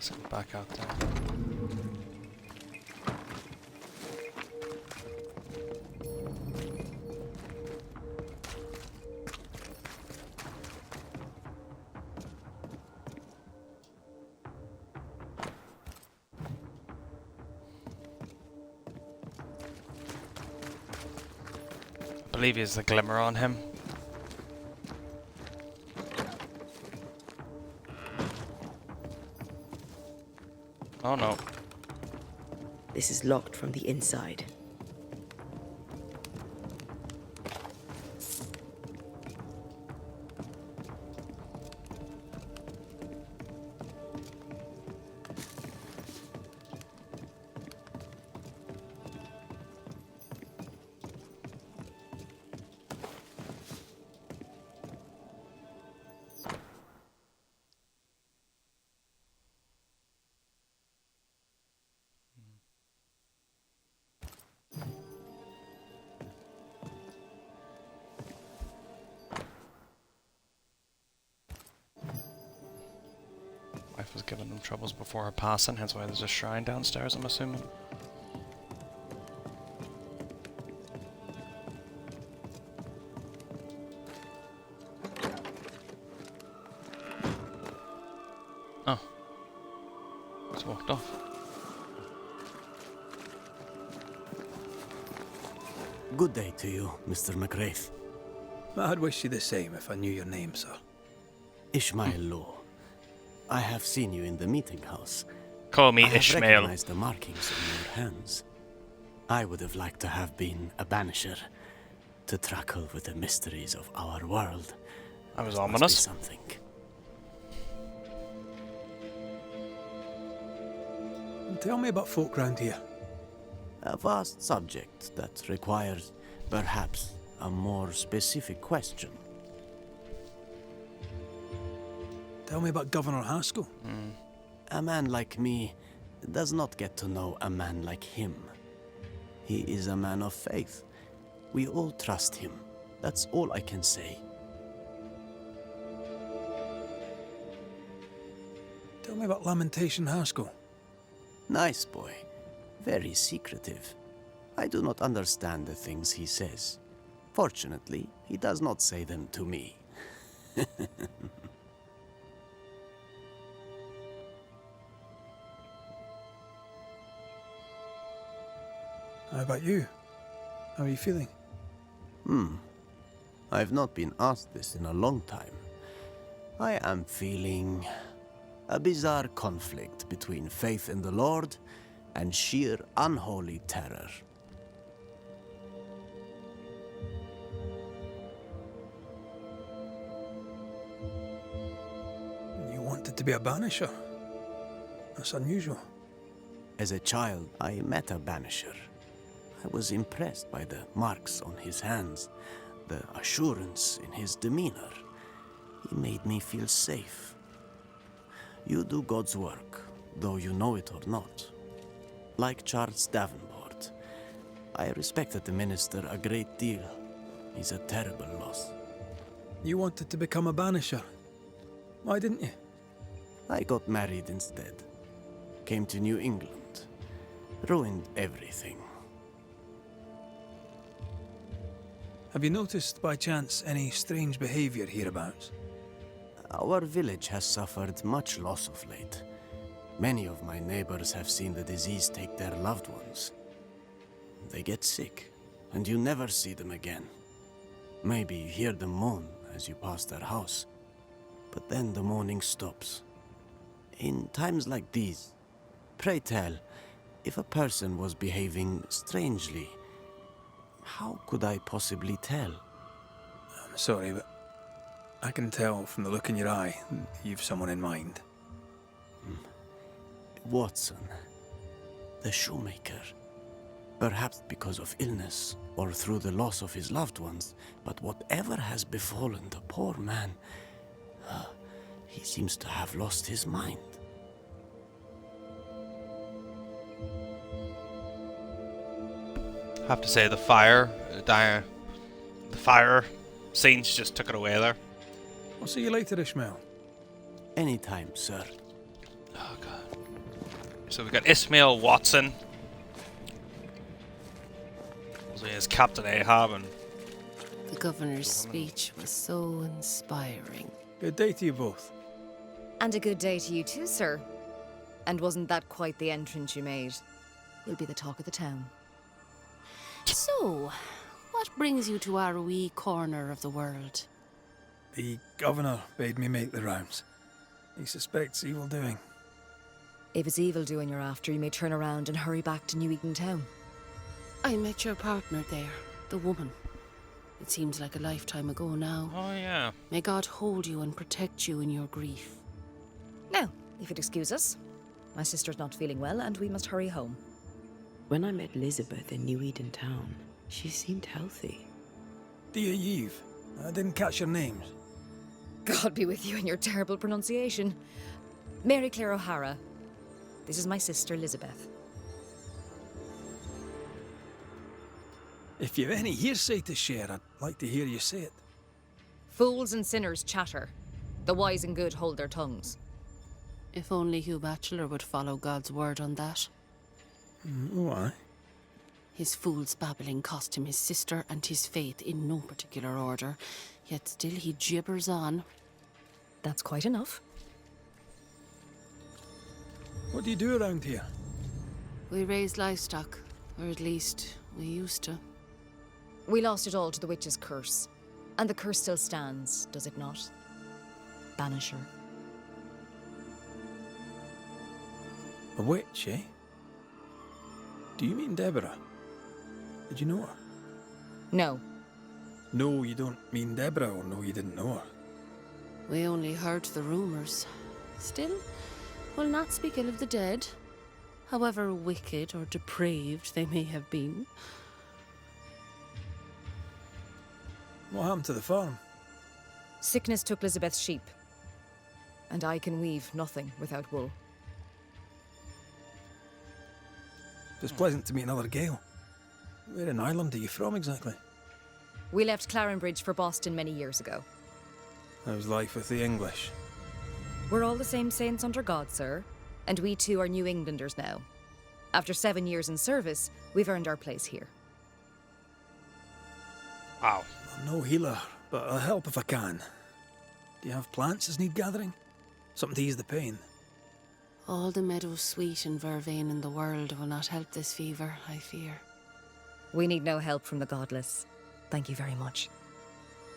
Let's go back out there. I believe he has the glimmer on him. Oh no. This is locked from the inside. Wife was giving him troubles before her passing, hence why there's a shrine downstairs, I'm assuming. Oh. Just walked off. Good day to you, Mr. McWraith. I'd wish you the same if I knew your name, sir. Ishmael Law. I have seen you in the meeting house. Call me I have Ishmael. recognized the markings on your hands. I would have liked to have been a banisher, to tackle with the mysteries of our world. I was Must be ominous. something. Tell me about folk round here. A vast subject that requires, perhaps, a more specific question. Tell me about Governor Haskell. A man like me does not get to know a man like him. He is a man of faith. We all trust him. That's all I can say. Tell me about Lamentation Haskell. Nice boy. Very secretive. I do not understand the things he says. Fortunately, he does not say them to me. How about you? How are you feeling? I've not been asked this in a long time. I am feeling a bizarre conflict between faith in the Lord and sheer unholy terror. You wanted to be a banisher. That's unusual. As a child, I met a banisher. I was impressed by the marks on his hands, the assurance in his demeanor. He made me feel safe. You do God's work, though you know it or not. Like Charles Davenport, I respected the minister a great deal. He's a terrible loss. You wanted to become a banisher. Why didn't you? I got married instead. Came to New England. Ruined everything. Have you noticed, by chance, any strange behavior hereabouts? Our village has suffered much loss of late. Many of my neighbors have seen the disease take their loved ones. They get sick, and you never see them again. Maybe you hear them moan as you pass their house, but then the moaning stops. In times like these, pray tell, if a person was behaving strangely, how could I possibly tell? I'm sorry, but I can tell from the look in your eye you've someone in mind. Watson, the shoemaker. Perhaps because of illness, or through the loss of his loved ones, but whatever has befallen the poor man, he seems to have lost his mind. I have to say the fire scenes just took it away there. I'll see you later, Ishmael. Anytime, sir. Oh god. So we got Ismail Watson. Also, he is Captain Ahab and The governor's speech was so inspiring. Good day to you both. And a good day to you too, sir. And wasn't that quite the entrance you made? You'll be the talk of the town. So, what brings you to our wee corner of the world? The governor bade me make the rounds. He suspects evil doing. If it's evil doing you're after, you may turn around and hurry back to New Eden Town. I met your partner there, the woman. It seems like a lifetime ago now. oh yeah. May God hold you and protect you in your grief. Now, if you'd excuse us, my sister's not feeling well and we must hurry home. When I met Elizabeth in New Eden Town, she seemed healthy. Dear Eve, I didn't catch your names. God be with you and your terrible pronunciation. Mary Claire O'Hara. This is my sister, Elizabeth. If you've any hearsay to share, I'd like to hear you say it. Fools and sinners chatter. The wise and good hold their tongues. If only Hugh Batchelor would follow God's word on that. Why? His fool's babbling cost him his sister and his faith in no particular order, yet still he gibbers on. That's quite enough. What do you do around here? We raise livestock, or at least we used to. We lost it all to the witch's curse. And the curse still stands, does it not? Banisher. A witch, eh? Do you mean Deborah? Did you know her? No. No, you don't mean Deborah, or no, you didn't know her. We only heard the rumours. Still, we'll not speak ill of the dead, however wicked or depraved they may have been. What happened to the farm? Sickness took Elizabeth's sheep. And I can weave nothing without wool. It's pleasant to meet another Gale. Where in Ireland are you from exactly? We left Clarenbridge for Boston many years ago. How's life with the English? We're all the same saints under God, sir. And we too are New Englanders now. After 7 years in service, we've earned our place here. Wow. I'm no healer, but I'll help if I can. Do you have plants as need gathering? Something to ease the pain? All the meadow sweet and vervain in the world will not help this fever, I fear. We need no help from the godless. Thank you very much.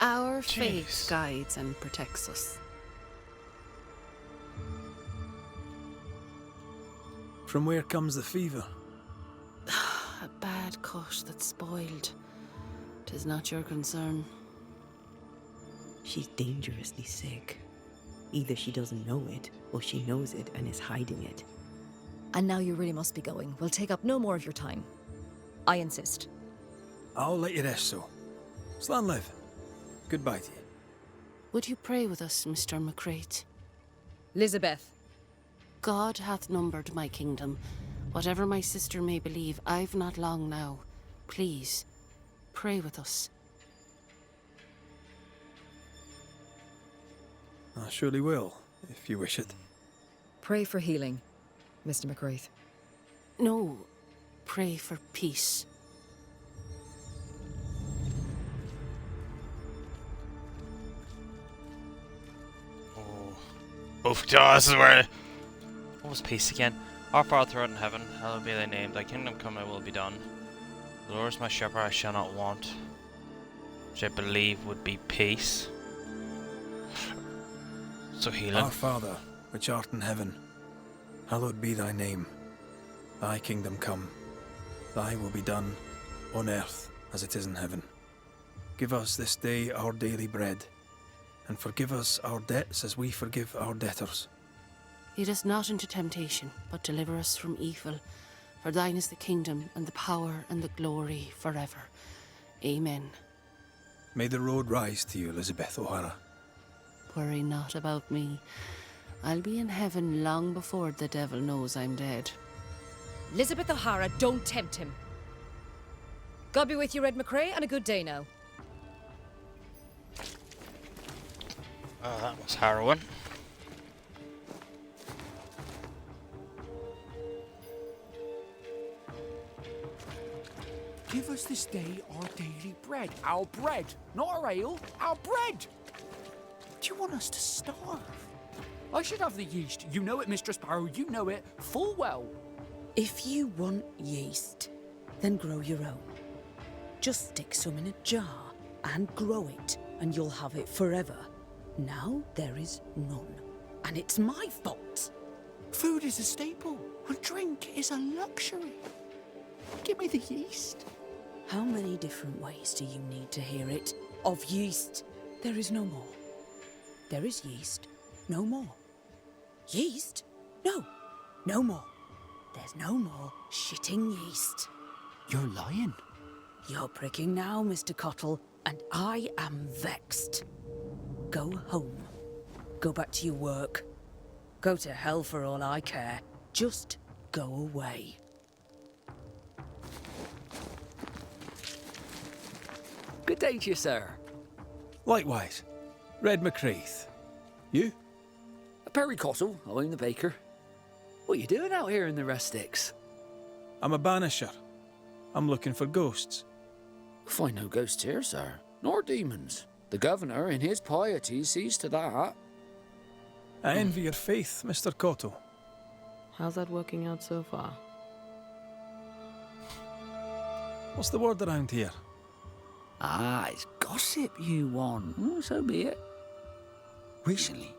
Our faith Jeez. guides and protects us. From where comes the fever? A bad cut that's spoiled. 'Tis not your concern. She's dangerously sick. Either she doesn't know it, or she knows it and is hiding it. And now you really must be going. We'll take up no more of your time. I insist. I'll let you rest, so. Slan live. Goodbye to you. Would you pray with us, Mr. McCrate? Elizabeth. God hath numbered my kingdom. Whatever my sister may believe, I've not long now. Please, pray with us. I surely will, if you wish it. Pray for healing, Mr. McWraith. No, pray for peace. Oh, this is where... What was peace again? Our Father who art in heaven, hallowed be thy name. Thy kingdom come, thy will be done. The Lord is my shepherd, I shall not want. Which I believe would be peace. So healing. Our Father, which art in heaven, hallowed be thy name. Thy kingdom come. Thy will be done, on earth as it is in heaven. Give us this day our daily bread, and forgive us our debts as we forgive our debtors. Lead us not into temptation, but deliver us from evil. For thine is the kingdom, and the power, and the glory, forever. Amen. May the road rise to you, Elizabeth O'Hara. Worry not about me. I'll be in heaven long before the devil knows I'm dead. Elizabeth O'Hara, don't tempt him. God be with you, Red McCrae, and a good day now. Oh, that was harrowing. Give us this day our daily bread. Our bread, not our ale, our bread. Do you want us to starve? I should have the yeast. You know it, Mistress Sparrow. You know it full well. If you want yeast, then grow your own. Just stick some in a jar and grow it, and you'll have it forever. Now there is none, and it's my fault. Food is a staple, and drink is a luxury. Give me the yeast. How many different ways do you need to hear it? Of yeast, there is no more. There is yeast, no more. Yeast? No, no more. There's no more shitting yeast. You're lying. You're pricking now, Mr. Cottle, and I am vexed. Go home. Go back to your work. Go to hell for all I care. Just go away. Good day to you, sir. Likewise. Red McCreath. You? Perry Cottle, I'm the baker. What are you doing out here in the rustics? I'm a banisher. I'm looking for ghosts. Find no ghosts here, sir, nor demons. The governor, in his piety, sees to that. I envy your faith, Mr. Cotto. How's that working out so far? What's the word around here? Ah, it's gossip you want. Oh, so be it. Recently,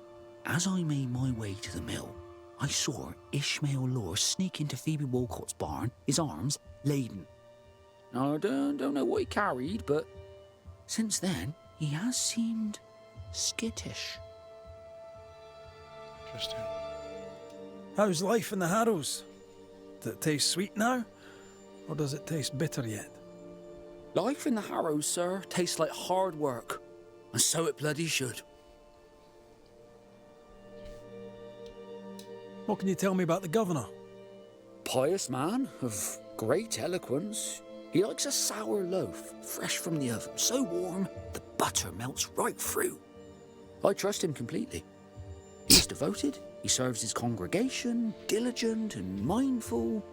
as I made my way to the mill, I saw Ishmael Lore sneak into Phoebe Walcott's barn, his arms laden. Now, I don't know what he carried, but since then, he has seemed skittish. Interesting. How's life in the Harrows? Does it taste sweet now? Or does it taste bitter yet? Life in the Harrows, sir, tastes like hard work. And so it bloody should. What can you tell me about the governor? Pious man of great eloquence. He likes a sour loaf, fresh from the oven, so warm the butter melts right through. I trust him completely. He's devoted, he serves his congregation, diligent and mindful,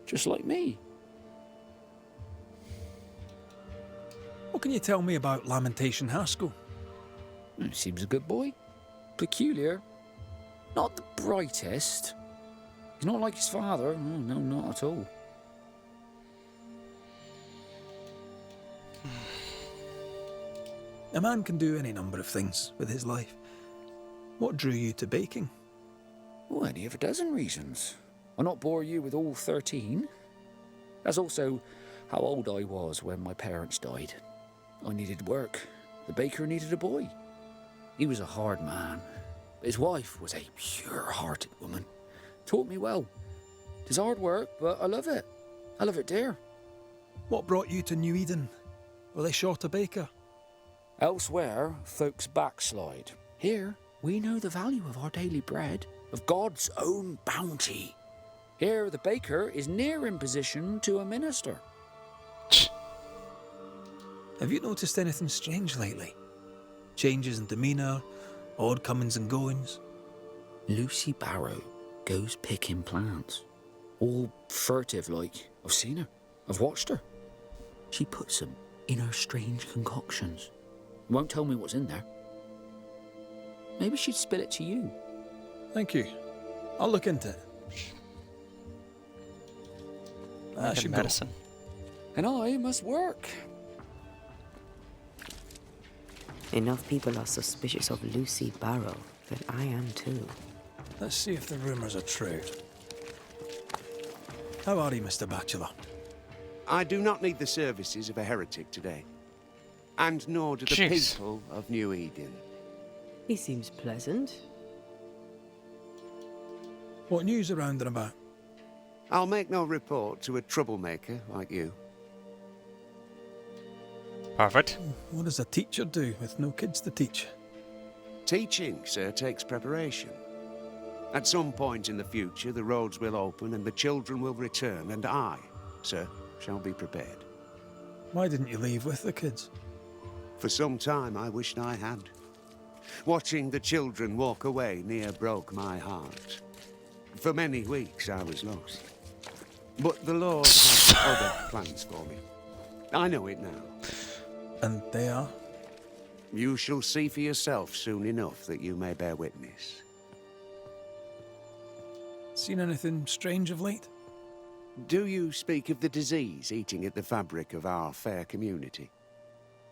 just like me. What can you tell me about Lamentation Haskell? Seems a good boy. Peculiar. Not the brightest. He's not like his father. No, not at all. A man can do any number of things with his life. What drew you to baking? Oh, any of a dozen reasons. I'll not bore you with all 13. That's also how old I was when my parents died. I needed work. The baker needed a boy. He was a hard man. His wife was a pure-hearted woman. Taught me well. 'Tis hard work, but I love it. I love it dear. What brought you to New Eden? Were they short a baker? Elsewhere, folks backslide. Here, we know the value of our daily bread, of God's own bounty. Here, the baker is near in position to a minister. Have you noticed anything strange lately? Changes in demeanour, odd comings and goings? Lucy Barrow goes picking plants. All furtive like. I've seen her. I've watched her. She puts them in her strange concoctions. Won't tell me what's in there. Maybe she'd spill it to you. Thank you. I'll look into it. I Like should medicine. And I must work. Enough people are suspicious of Lucy Barrow that I am too. Let's see if the rumours are true. How are you, Mr. Bachelor? I do not need the services of a heretic today. And nor do the Jeez. people of New Eden. He seems pleasant. What news around and about? I'll make no report to a troublemaker like you. Perfect. What does a teacher do with no kids to teach? Teaching, sir, takes preparation. At some point in the future, the roads will open and the children will return, and I, sir, shall be prepared. Why didn't you leave with the kids? For some time, I wished I had. Watching the children walk away near broke my heart. For many weeks, I was lost. But the Lord has other plans for me. I know it now. And they are? You shall see for yourself soon enough that you may bear witness. Seen anything strange of late? Do you speak of the disease eating at the fabric of our fair community?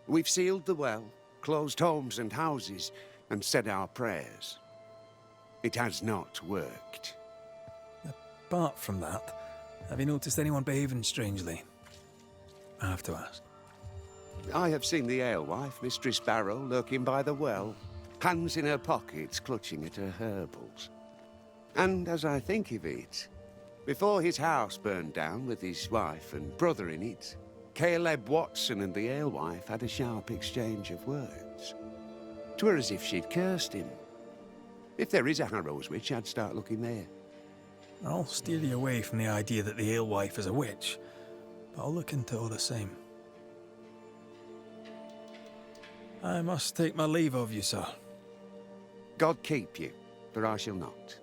We've sealed the well, closed homes and houses, and said our prayers. It has not worked. Apart from that, have you noticed anyone behaving strangely? I have to ask. I have seen the alewife, Mistress Barrow, lurking by the well, hands in her pockets, clutching at her herbals. And as I think of it, before his house burned down with his wife and brother in it, Caleb Watson and the alewife had a sharp exchange of words. 'Twere as if she'd cursed him. If there is a Harrow's witch, I'd start looking there. I'll steer you away from the idea that the alewife is a witch, but I'll look into all the same. I must take my leave of you, sir. God keep you, for I shall not.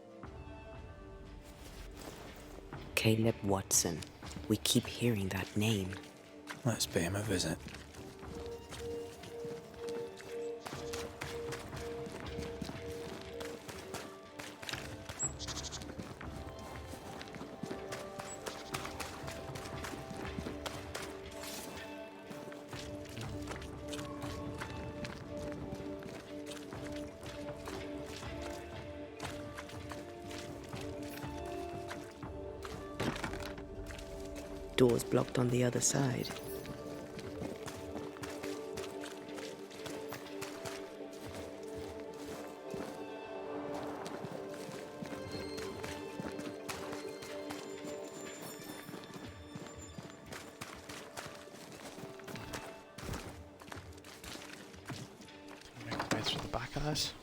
Caleb Watson. We keep hearing that name. Let's pay him a visit. Doors blocked on the other side. Make my way through the back of this.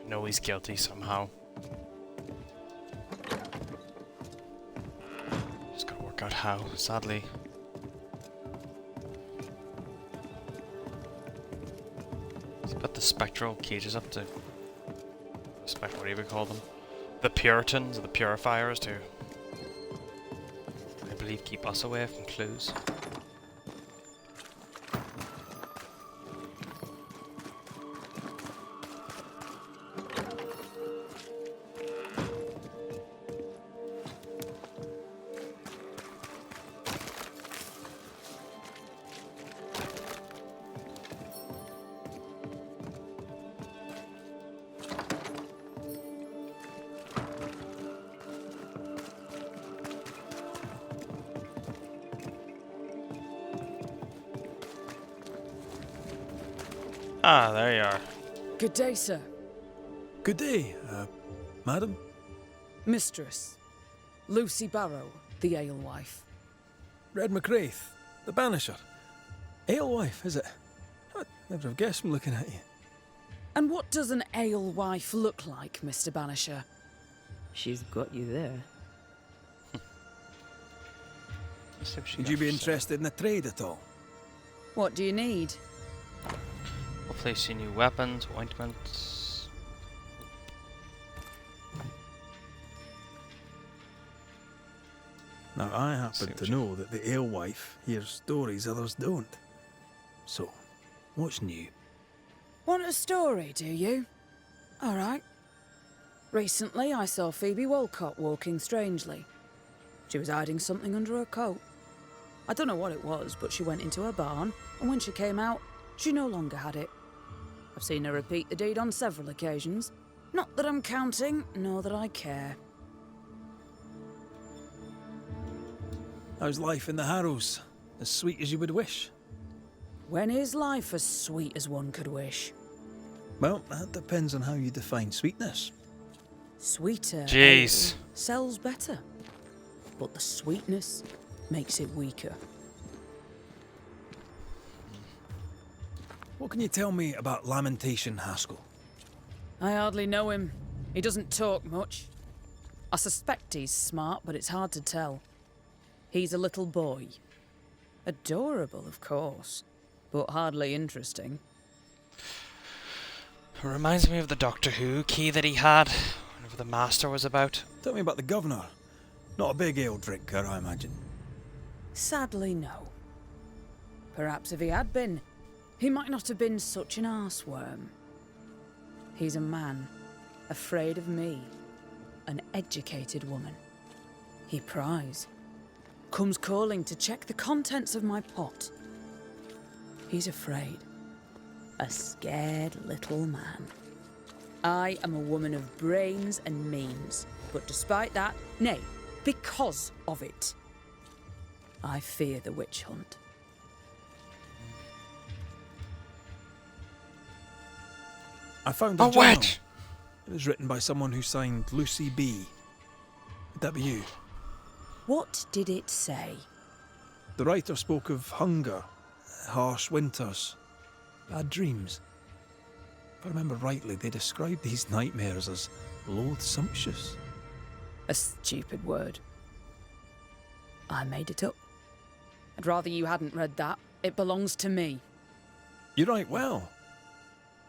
Know he's guilty somehow. Just gotta work out how, sadly. He's got the spectral cages up to... what do you call them? The Puritans, or the Purifiers, to... I believe keep us away from clues. Ah, there you are. Good day, sir. Good day, madam. Mistress. Lucy Barrow, the alewife. Red McCraith, the Banisher. Alewife, is it? I'd never have guessed from looking at you. And what does an alewife look like, Mr. Banisher? She's got you there. Would you be interested in a trade at all? What do you need? Hopefully see new weapons, ointments. Now, I See happen what to you- know that the alewife hears stories others don't. So, what's new? Want a story, do you? All right. Recently, I saw Phoebe Walcott walking strangely. She was hiding something under her coat. I don't know what it was, but she went into her barn, and when she came out, she no longer had it. I've seen her repeat the deed on several occasions. Not that I'm counting, nor that I care. How's life in the Harrows? As sweet as you would wish? When is life as sweet as one could wish? Well, that depends on how you define sweetness. Sweeter Jeez. ale sells better, but the sweetness makes it weaker. What can you tell me about Lamentation Haskell? I hardly know him. He doesn't talk much. I suspect he's smart, but it's hard to tell. He's a little boy. Adorable, of course, but hardly interesting. It reminds me of the Doctor Who key that he had whenever the Master was about. Tell me about the governor. Not a big ale drinker, I imagine. Sadly, no. Perhaps if he had been, he might not have been such an arseworm. He's a man, afraid of me, an educated woman. He pries, comes calling to check the contents of my pot. He's afraid, a scared little man. I am a woman of brains and means, but despite that, nay, because of it, I fear the witch hunt. I found a A journal. witch! It was written by someone who signed Lucy B. Would that be you? What did it say? The writer spoke of hunger, harsh winters, bad dreams. If I remember rightly, they described these nightmares as loathsumptuous. A stupid word. I made it up. I'd rather you hadn't read that. It belongs to me. You write well.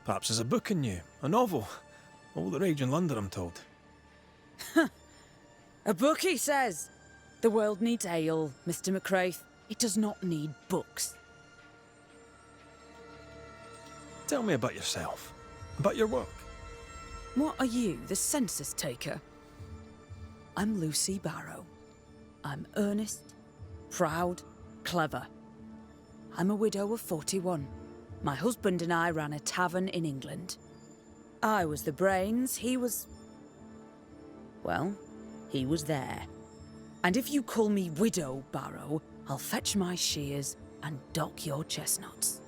Perhaps there's a book in you, a novel. All the rage in London, I'm told. A book, he says. The world needs ale, Mr. McCraith. It does not need books. Tell me about yourself, about your work. What are you, the census taker? I'm Lucy Barrow. I'm earnest, proud, clever. I'm a widow of 41. My husband and I ran a tavern in England. I was the brains, he was... well, he was there. And if you call me Widow Barrow, I'll fetch my shears and dock your chestnuts.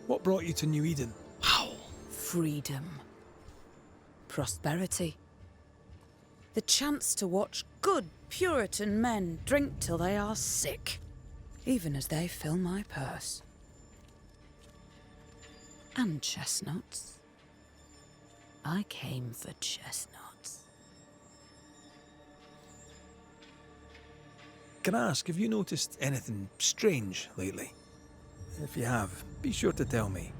What brought you to New Eden? Wow. Freedom. Prosperity. The chance to watch good Puritan men drink till they are sick, even as they fill my purse. And chestnuts. I came for chestnuts. Can I ask, have you noticed anything strange lately? If you have, be sure to tell me.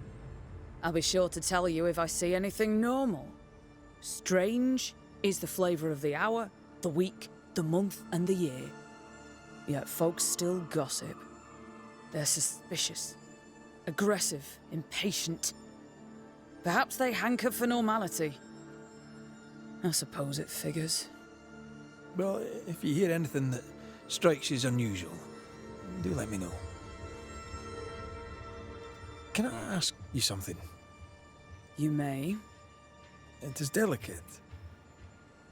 I'll be sure to tell you if I see anything normal. Strange is the flavour of the hour, the week, the month, and the year. Yet folks still gossip. They're suspicious, aggressive, impatient. Perhaps they hanker for normality. I suppose it figures. Well, if you hear anything that strikes you as unusual, do let me know. Can I ask you something? You may. It is delicate.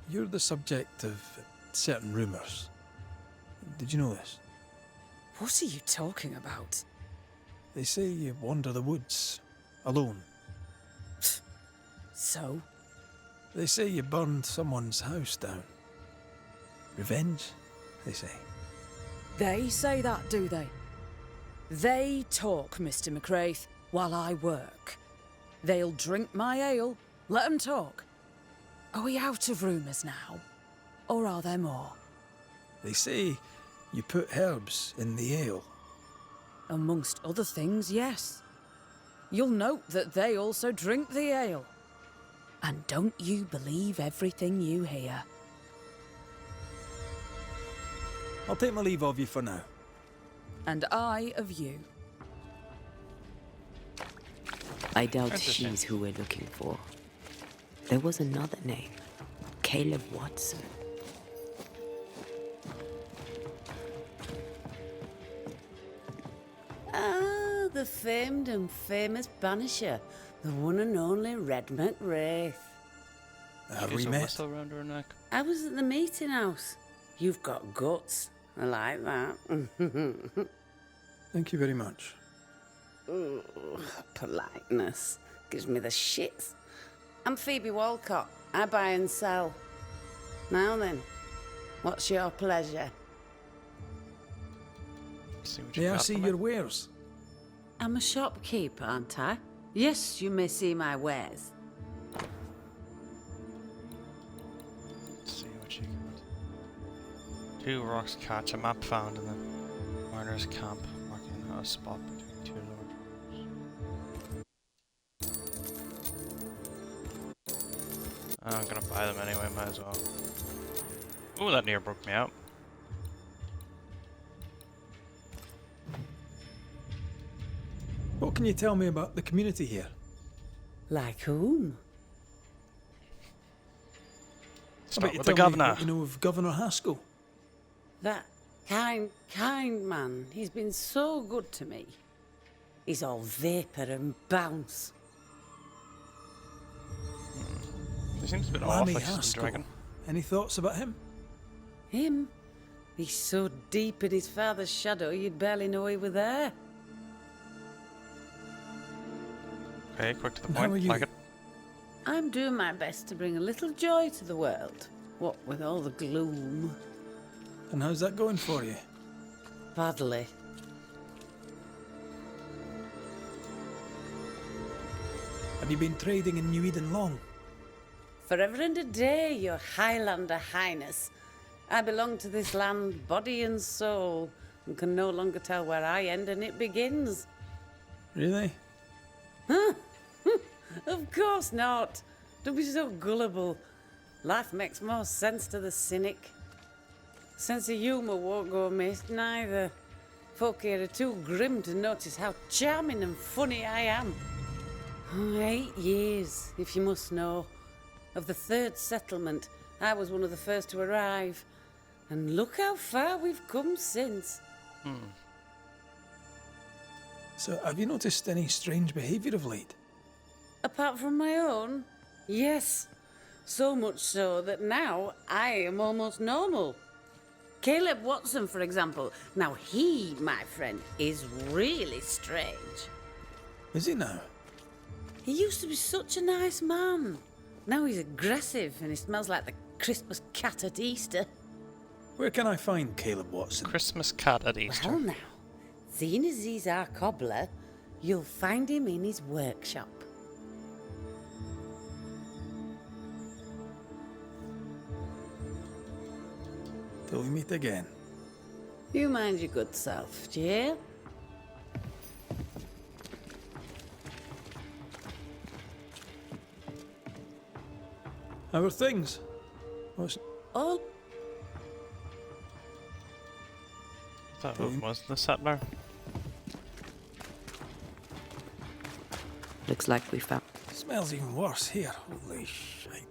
You're the subject of certain rumours. Did you know this? What are you talking about? They say you wander the woods, alone. So? They say you burned someone's house down. Revenge, they say. They say that, do they? They talk, Mr. McCraith, while I work. They'll drink my ale, let 'em talk. Are we out of rumours now? Or are there more? They say you put herbs in the ale. Amongst other things, yes. You'll note that they also drink the ale. And don't you believe everything you hear. I'll take my leave of you for now. And I of you. I doubt That's a shame. she's who we're looking for. There was another name. Caleb Watson. Ah, the famed and famous Banisher. The one and only Red McWraith. Have Use we a met? whistle around her neck. I was at the meeting house. You've got guts. I like that. Thank you very much. Ooh, politeness. Gives me the shits. I'm Phoebe Walcott. I buy and sell. Now then, what's your pleasure? See what you May I got see for me? your wares? I'm a shopkeep, aren't I? Yes, you may see my wares. Let's see what you got. 2 rocks catch, a map found in the mariner's camp, marking a spot between 2 large rocks. I'm gonna buy them anyway, might as well. Ooh, that near broke me out. What can you tell me about the community here? Like whom? Start you with the tell me governor. what you know of Governor Haskell? That kind man. He's been so good to me. He's all vapour and bounce. He seems a bit off, Lammy like some Haskell. dragon. Any thoughts about him? Him? He's so deep in his father's shadow you'd barely know he were there. Okay, quick to the And how point. are you? Like it. I'm doing my best to bring a little joy to the world. What with all the gloom. And how's that going for you? Badly. Have you been trading in New Eden long? Forever and a day, your Highlander Highness. I belong to this land, body and soul, and can no longer tell where I end and it begins. Really? Of course not. Don't be so gullible. Life makes more sense to the cynic. Sense of humour won't go amiss, neither. Folk here are too grim to notice how charming and funny I am. 8 years, if you must know. Of the 3rd settlement, I was one of the first to arrive. And look how far we've come since. So, have you noticed any strange behaviour of late? Apart from my own, yes. So much so that now I am almost normal. Caleb Watson, for example. Now he, my friend, is really strange. Is he now? He used to be such a nice man. Now he's aggressive and he smells like the Christmas cat at Easter. Where can I find Caleb Watson? Christmas cat at Easter. Well now, seeing as he's our cobbler, you'll find him in his workshop. Till we meet again. You mind your good self, do you hear? How are things? What's... Oh, That was the settler. Looks like we found. Smells even worse here. Holy shite.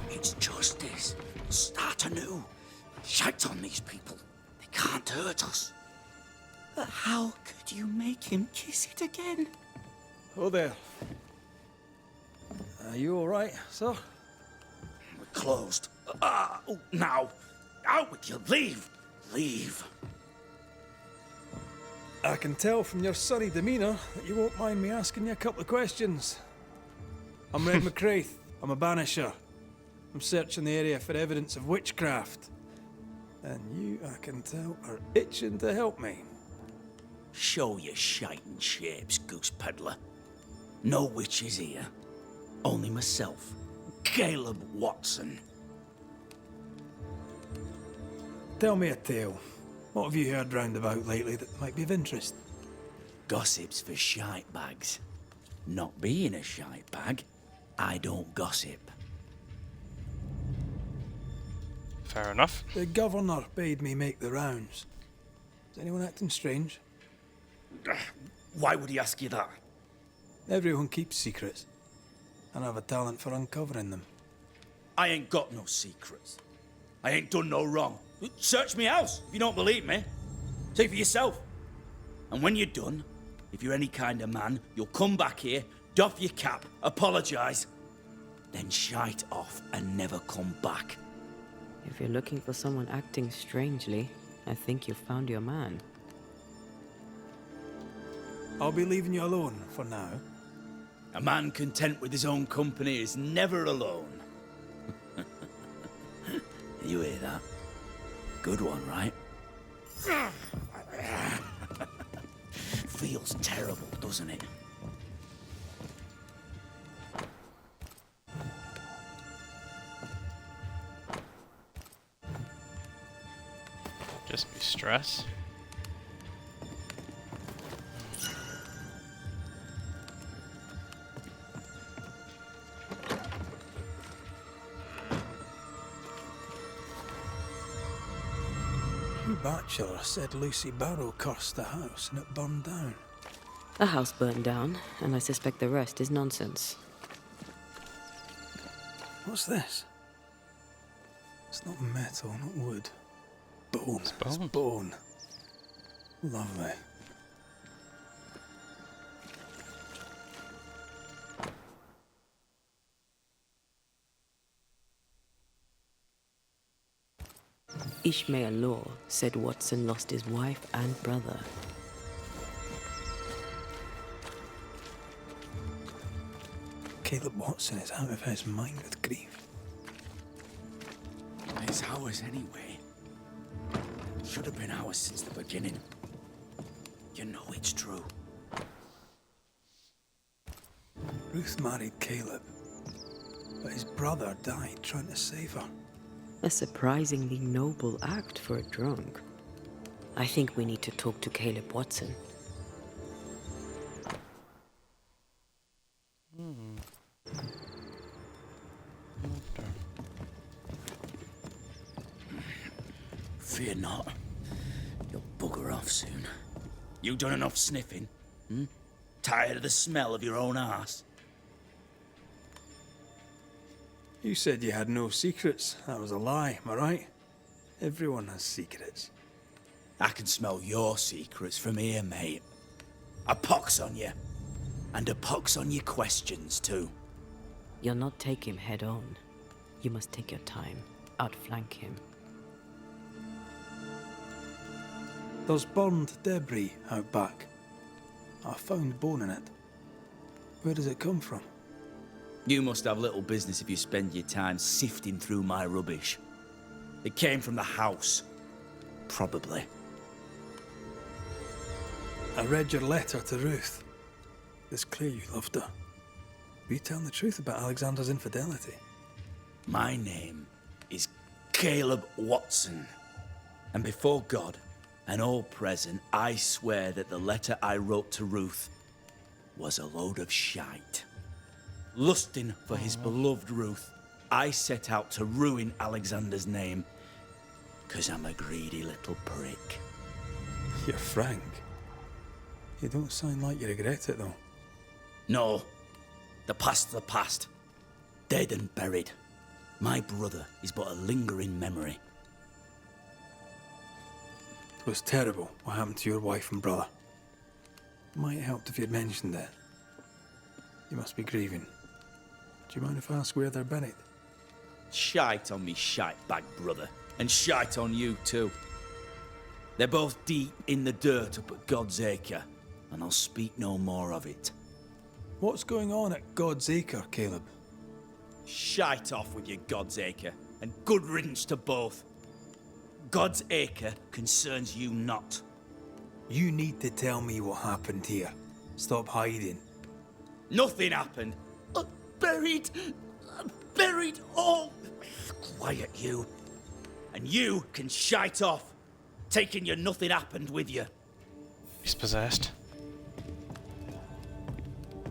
It's justice. Start anew. Shout on these people. They can't hurt us. But how could you make him kiss it again? Oh there. Are you alright, sir? We're closed. Oh, now. Out with you. Leave. Leave. I can tell from your sunny demeanour that you won't mind me asking you a couple of questions. I'm Red McWraith. I'm a banisher. I'm searching the area for evidence of witchcraft. And you, I can tell, are itching to help me. Show your shiting shapes, goose peddler. No witches here. Only myself, Caleb Watson. Tell me a tale. What have you heard round about lately that might be of interest? Gossip's for shite bags. Not being a shite bag, I don't gossip. Fair enough. The governor bade me make the rounds. Is anyone acting strange? Why would he ask you that? Everyone keeps secrets, and I have a talent for uncovering them. I ain't got no secrets. I ain't done no wrong. Search me house if you don't believe me. See for yourself. And when you're done, if you're any kind of man, you'll come back here, doff your cap, apologise, then shite off and never come back. If you're looking for someone acting strangely, I think you've found your man. I'll be leaving you alone for now. A man content with his own company is never alone. You hear that? Good one, right? Feels terrible, doesn't it? Just be stress. You bachelor said Lucy Barrow cursed the house and it burned down. The house burned down, and I suspect the rest is nonsense. What's this? It's not metal, not wood. Bone. It's bone. It's bone. Lovely. Ishmael Law said Watson lost his wife and brother. Caleb Watson is out of his mind with grief. It's ours anyway. Should have been ours since the beginning. You know it's true. Ruth married Caleb, but his brother died trying to save her. A surprisingly noble act for a drunk. I think we need to talk to Caleb Watson. Fear not. You'll bugger off soon. You done enough sniffing? Hmm? Tired of the smell of your own arse? You said you had no secrets. That was a lie, am I right? Everyone has secrets. I can smell your secrets from here, mate. A pox on you. And a pox on your questions, too. You'll not take him head on. You must take your time, outflank him. There's burned debris out back. I found bone in it. Where does it come from? You must have little business if you spend your time sifting through my rubbish. It came from the house. Probably. I read your letter to Ruth. It's clear you loved her. Were you telling the truth about Alexander's infidelity? My name is Caleb Watson. And before God and all present, I swear that the letter I wrote to Ruth was a load of shite. Lusting for his beloved Ruth, I set out to ruin Alexander's name, 'cause I'm a greedy little prick. You're frank. You don't sound like you regret it, though. No, the past's the past. Dead and buried. My brother is but a lingering memory. It was terrible what happened to your wife and brother. Might have helped if you'd mentioned it. You must be grieving. Do you mind if I ask where they're buried? Shite on me shite bag brother, and shite on you too. They're both deep in the dirt up at God's Acre, and I'll speak no more of it. What's going on at God's Acre, Caleb? Shite off with your God's Acre, and good riddance to both. God's Acre concerns you not. You need to tell me what happened here. Stop hiding. Nothing happened. Buried all. Quiet, you. And you can shite off, taking your nothing happened with you. He's possessed.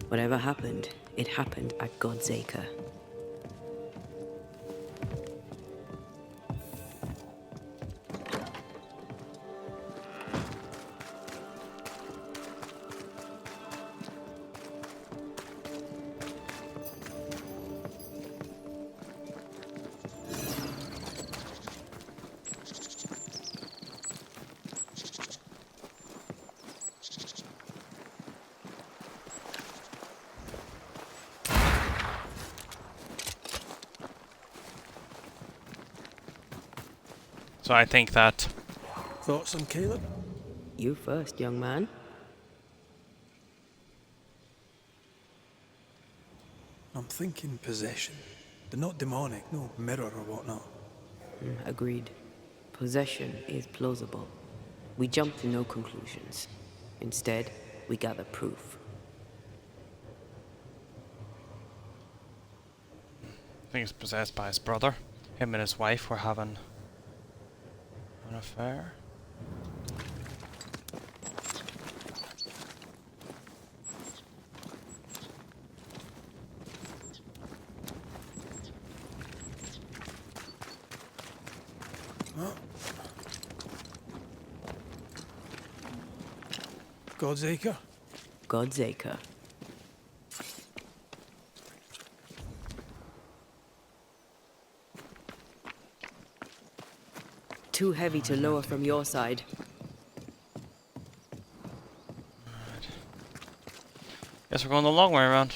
Whatever happened, it happened at God's Acre. So I think that Thoughts on Caleb? You first, young man. I'm thinking possession. But not demonic, no mirror or whatnot. Agreed. Possession is plausible. We jump to no conclusions. Instead, we gather proof. I think he's possessed by his brother. Him and his wife were having an affair. God's Acre? God's Acre. Too heavy to lower from your side. Guess we're going the long way around.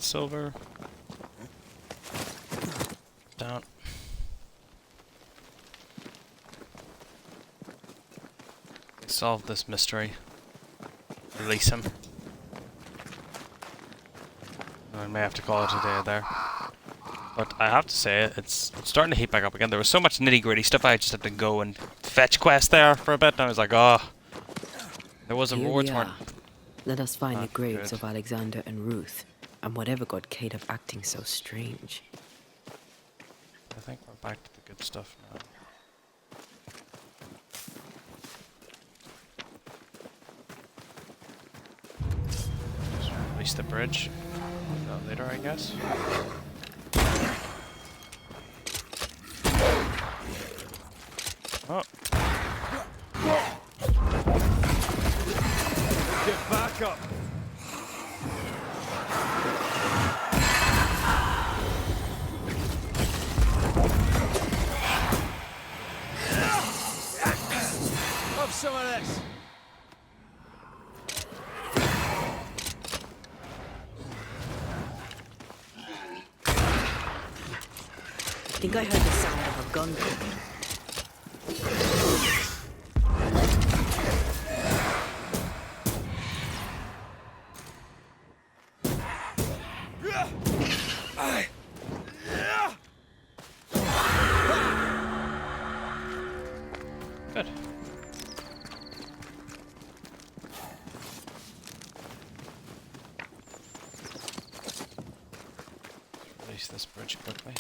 Silver. Down. Solve this mystery. Release him. I may have to call it a day there. But I have to say, it's starting to heat back up again. There was so much nitty-gritty stuff I just had to go and fetch quest there for a bit, and I was like, oh. There was a Here reward we torn. are. Let us find the Not graves good. of Alexander and Ruth, and whatever got Caleb acting so strange. I think we're back to the good stuff now. Just release the bridge. Later, I guess. Oh. Get back up! Have some of this! I think I heard the sound of a gun. Good. Release this bridge quickly.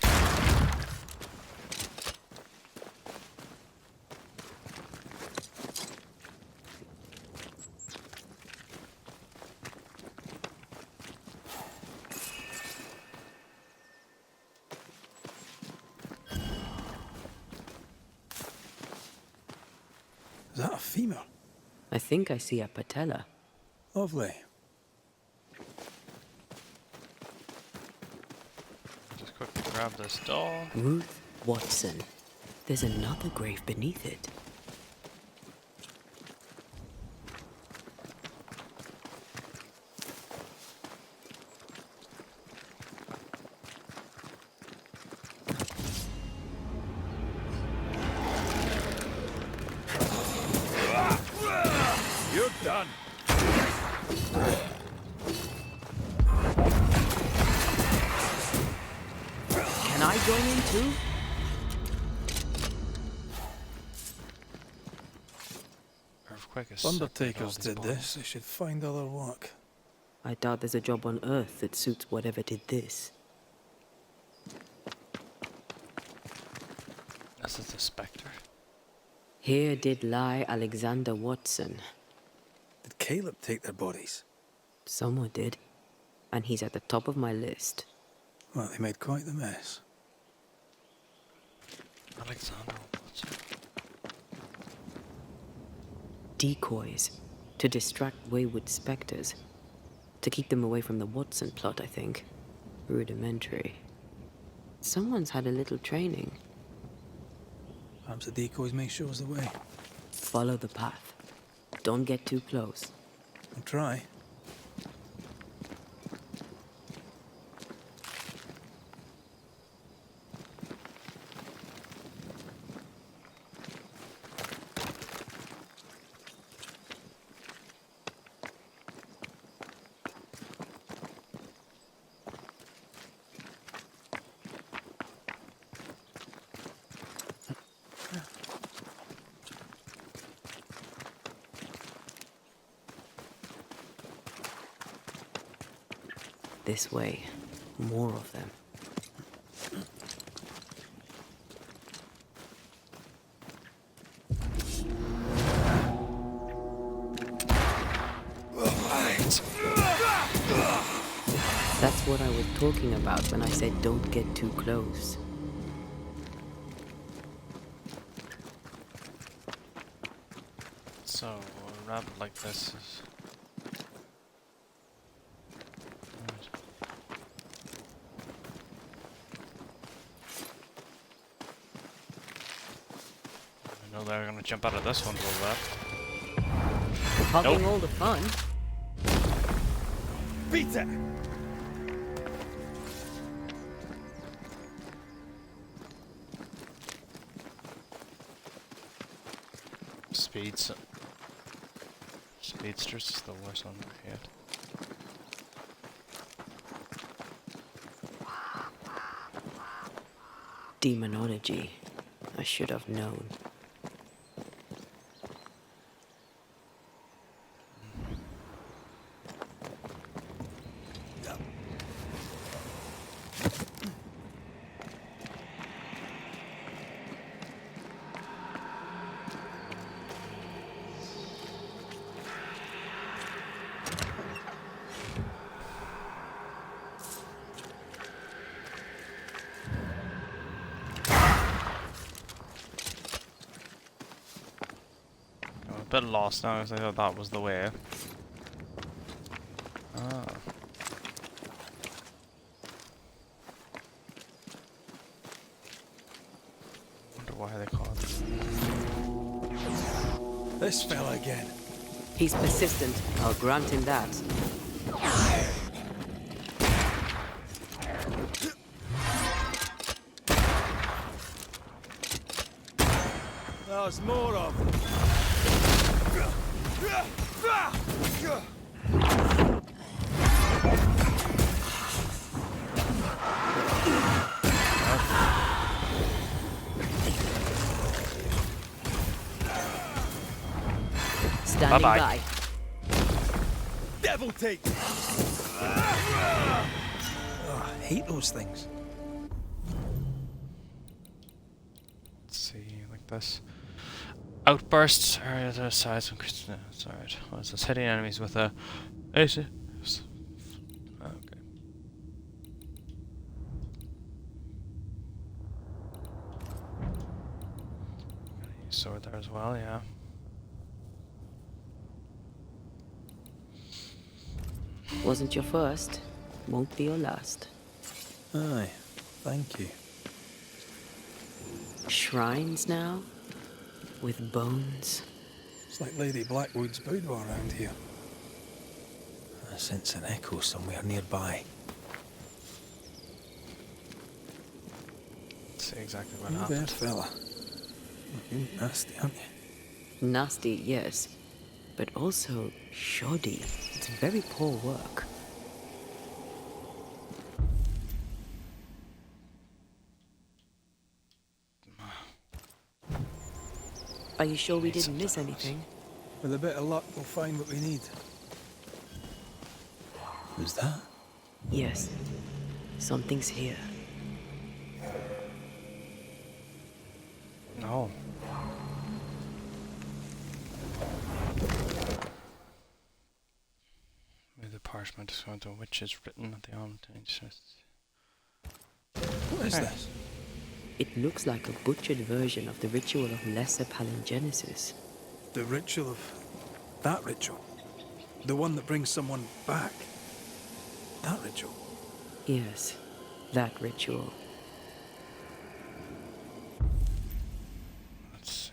Is that a femur? I think I see a patella. Lovely. Just quickly grab this doll. Ruth Watson. There's another grave beneath it. You're done. Can I join in too? Earthquake is sick with all Undertakers these did bombs. this. They should find other work. I doubt there's a job on Earth that suits whatever did this. This is the Spectre. Here did lie Alexander Watson. Did Caleb take their bodies? Someone did. And he's at the top of my list. Well, they made quite the mess. Alexander Watson. Decoys. To distract wayward specters. To keep them away from the Watson plot, I think. Rudimentary. Someone's had a little training. Perhaps the decoys may show us the way. Follow the path. Don't get too close. I'll try. This way. More of them. That's what I was talking about when I said don't get too close. So, a rabbit like this is... I know they're gonna jump out of this one a little bit. Hogging all the fun. Peter! Speedsters is the worst one to hit. Demonology. I should have known. A bit lost now because I thought that was the way. Ah. Wonder why they call it. This fella again. He's persistent. I'll grant him that. There's more of them. Standing Bye-bye. by. Devil take! Oh, I hate those things. Let's see, like this. Outbursts are the size of sorry. What's this? Hitting enemies with a okay. Sword there as well, yeah. Wasn't your first. Won't be your last. Aye, thank you. Shrines now? With bones? It's like Lady Blackwood's boudoir around here. I sense an echo somewhere nearby. Let's see exactly what You there, happened. fella. You're nasty, aren't you? Nasty, yes. But also shoddy. It's very poor work. Are you sure we didn't miss anything? With a bit of luck, we'll find what we need. Who's that? Yes. Something's here. No. With the parchment is going to which is written at the arm. What is Hey. this? It looks like a butchered version of the ritual of Lesser Palingenesis. The ritual of... that ritual? The one that brings someone back. That ritual. Yes, that ritual. Let's see.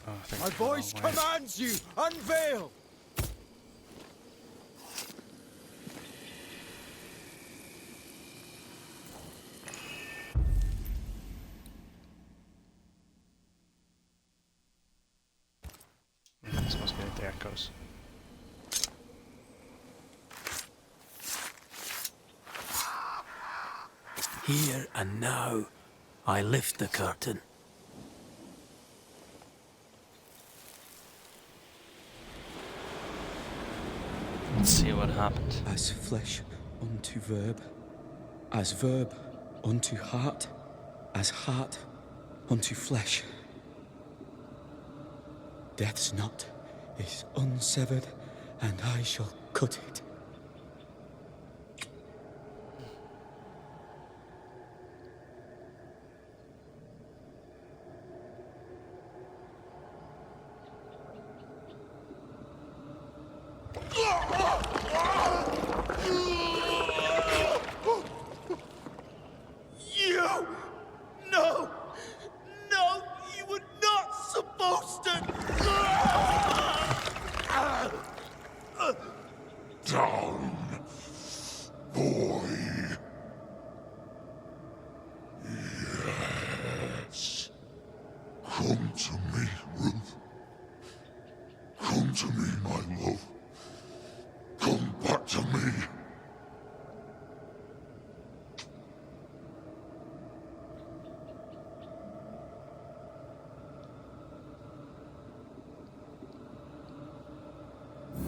Oh, I think My it's the wrong voice way. commands you! Unveil! This must be the echoes. Here and now, I lift the curtain. Let's see what happened. As flesh unto verb, as verb unto heart, as heart unto flesh. Death's knot is unsevered, and I shall cut it. You! No! No! You were not supposed to! Down, boy. Yes. Come to me, Ruth. Come to me, my love. Come back to me.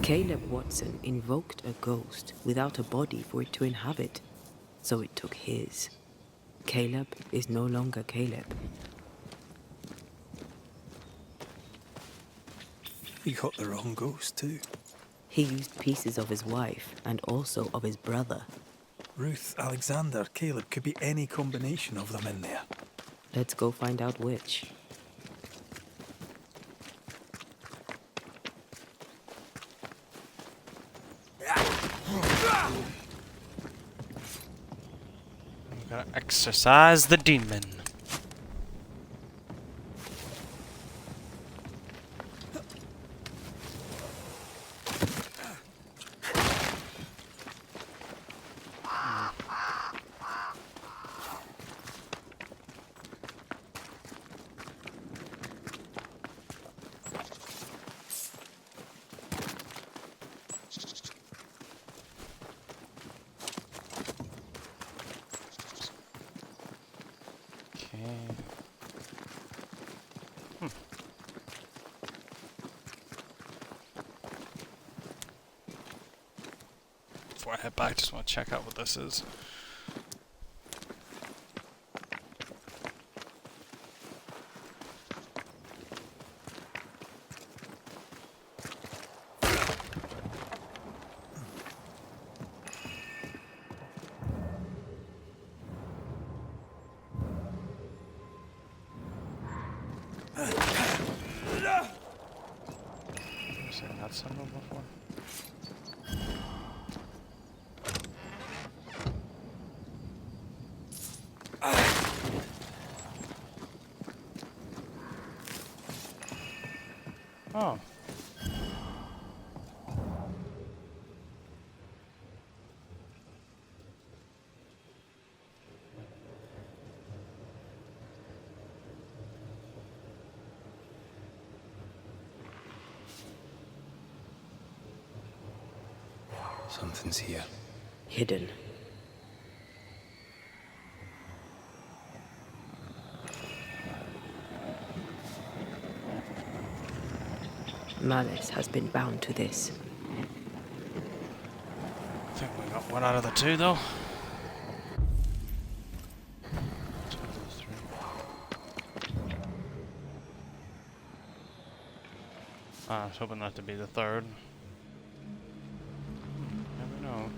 Caleb Watson invoked a ghost without a body for it to inhabit, so it took his. Caleb is no longer Caleb. He got the wrong ghost, too. He used pieces of his wife and also of his brother. Ruth, Alexander, Caleb, could be any combination of them in there. Let's go find out which. We gotta exorcise the demon. Before I head back, just want to check out what this is. I've seen that symbol before. Oh. Something's here. Hidden. Malice has been bound to this. I think we got one out of the two, though. I was hoping that to be the third. Never know.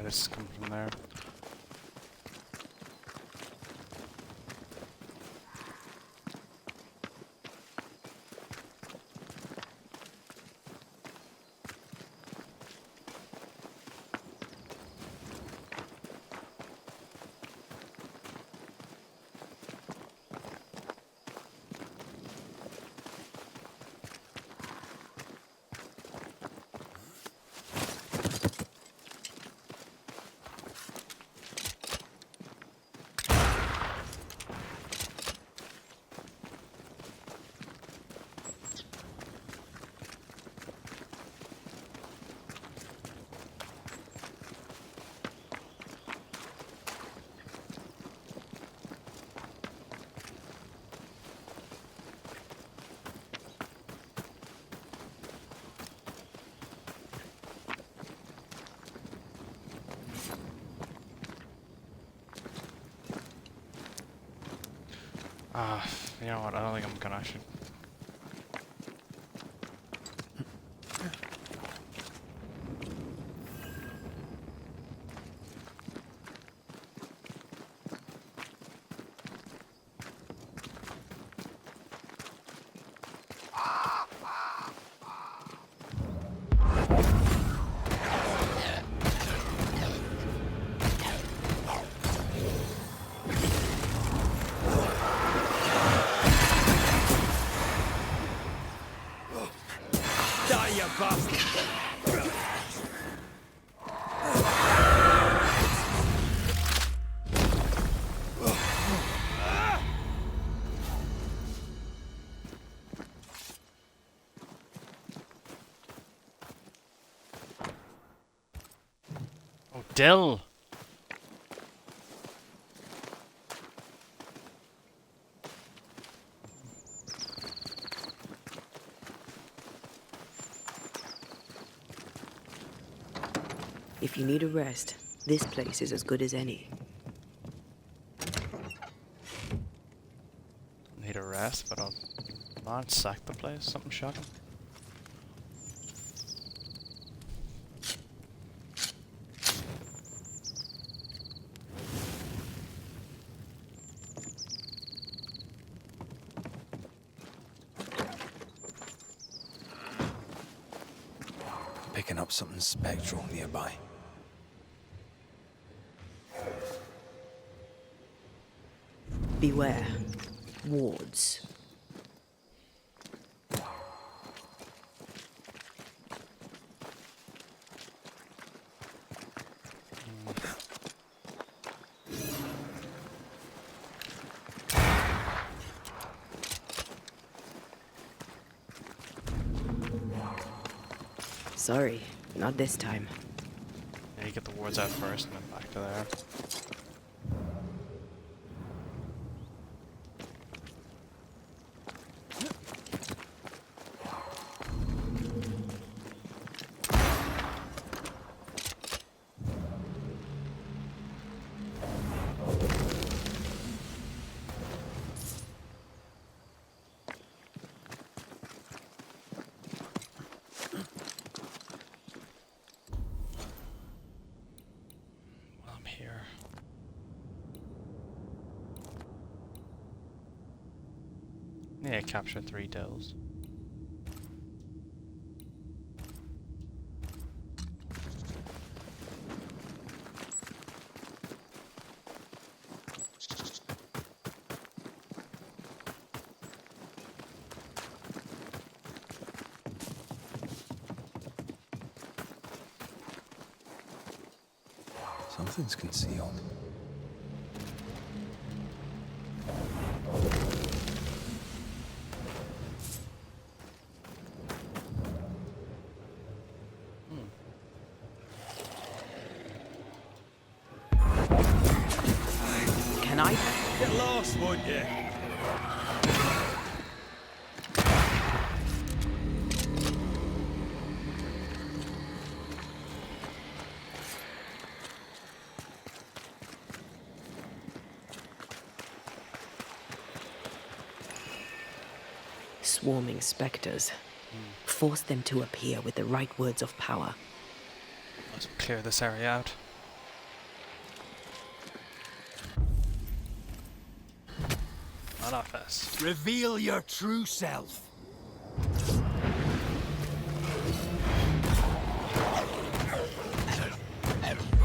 this is coming from there. You know what, I don't think I'm gonna actually... Oh, Dill! If you need a rest, this place is as good as any. Need a rest, but I'll not sack the place. Something shocking. Picking up something spectral nearby. Beware. Wards. Sorry, not this time. Yeah, you get the wards out first and then back to there. Here. Yeah, capture 3 dills. Something's concealed. Can I? Get lost, won't you? Swarming spectres. Force them to appear with the right words of power. Let's clear this area out. Manifest. Reveal your true self.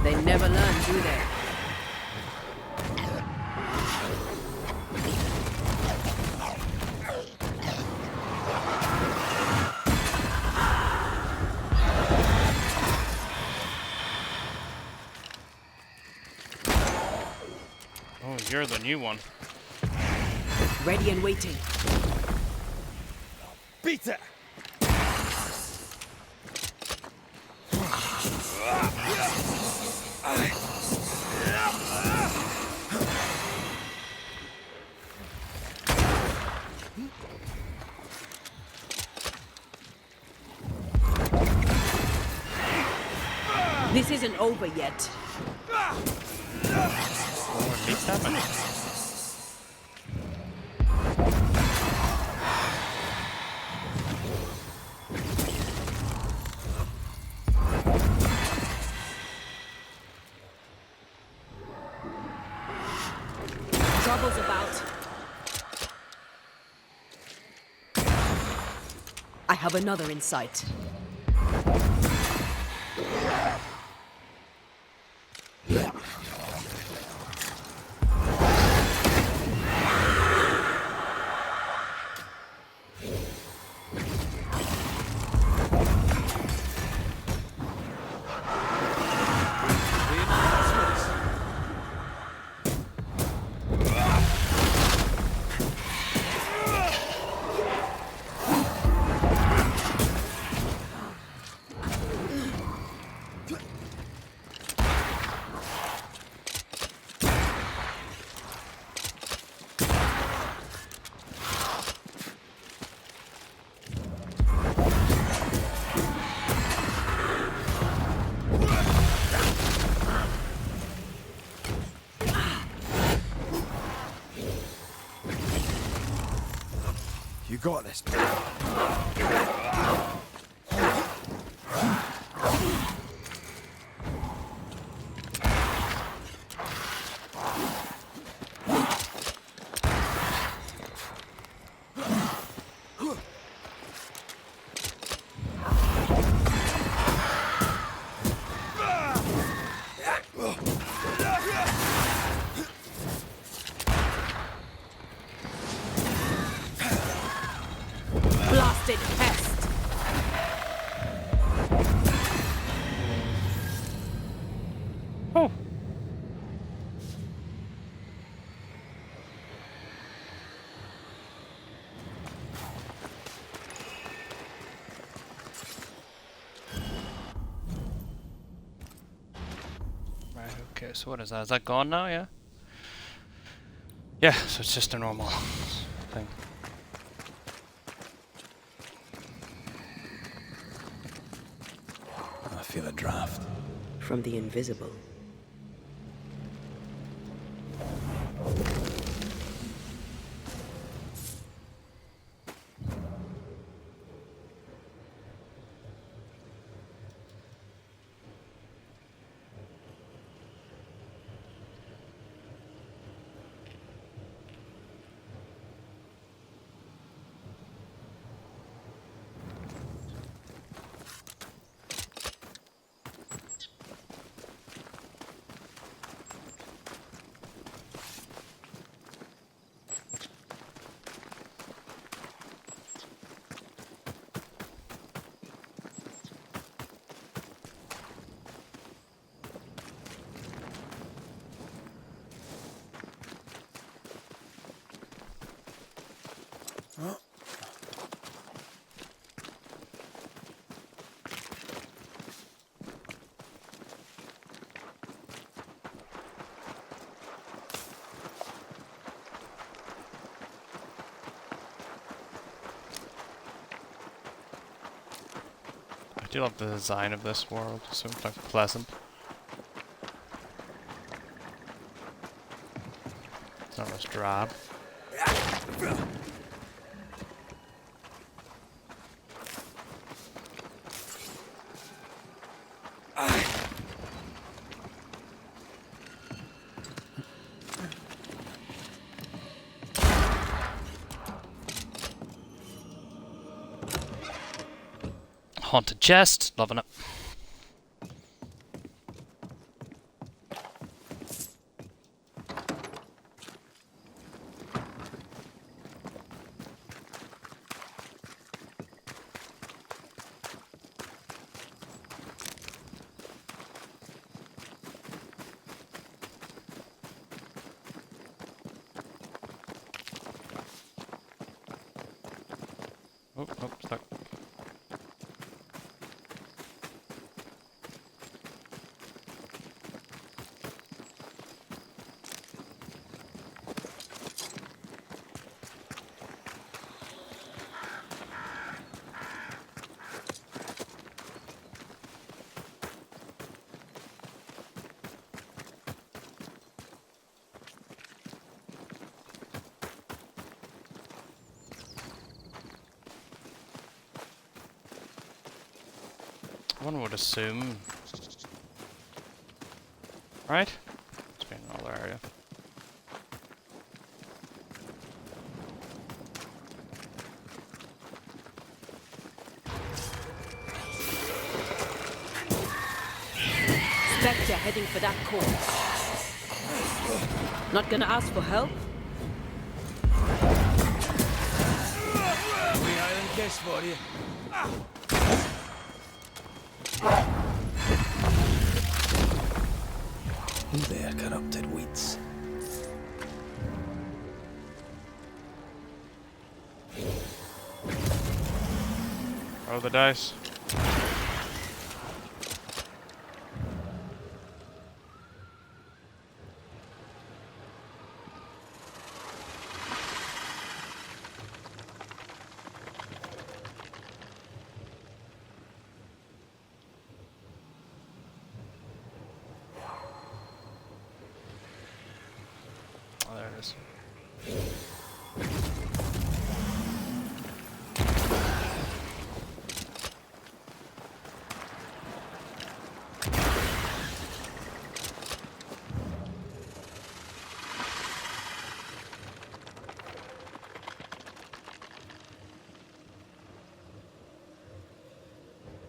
They never learn, do they? Oh, you're the new one. Ready and waiting. Beat it! This isn't over yet. What keeps happening? Trouble's about. I have another in sight. You got this. Blasted pest! Oh. Right, okay, so what is that? Is that gone now, yeah? Yeah, so it's just a normal thing. I feel a draft. From the invisible. I do love the design of this world. It seems like pleasant. It's not as drab. Haunted chest, loving it. Oh, stuck. One would assume. Right? It's been another area. Spectre heading for that corpse. Not gonna ask for help? We island kiss for you. Who there, corrupted weeds? Roll the dice. Oh, there it is.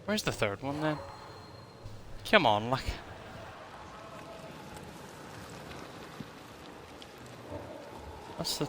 Where's the third one then? Come on, like. What's the...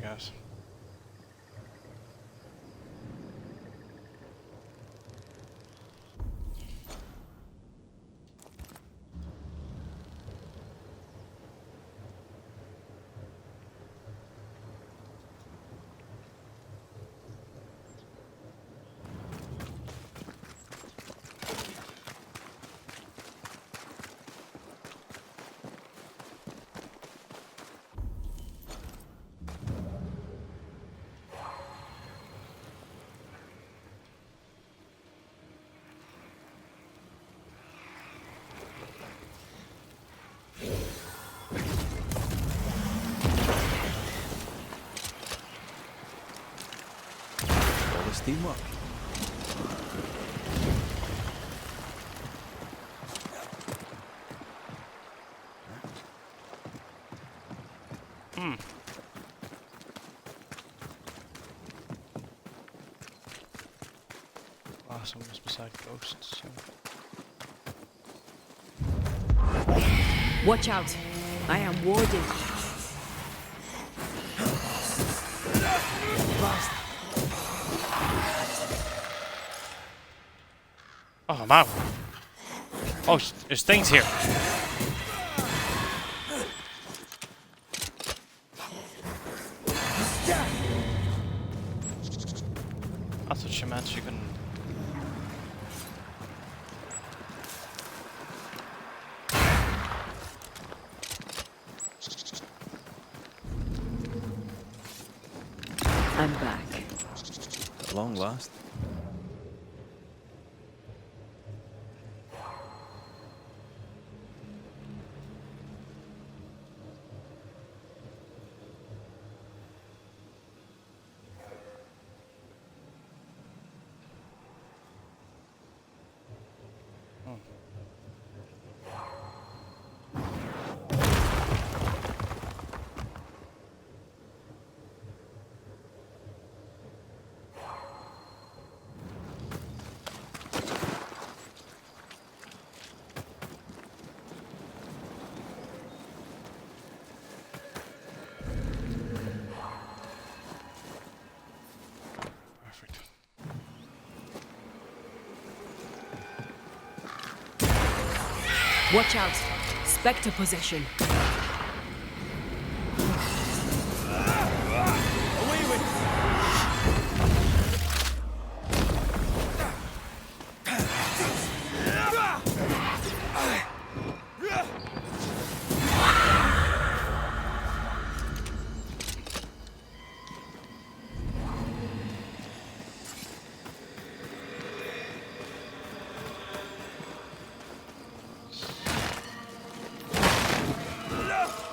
guess. All this teamwork. Oh, someone's beside ghosts. Watch out! I am warded. Oh, man. Oh, there's things here. That's what she meant. She couldn't. I'm back. At long last. Perfect. Watch out! Spectre possession.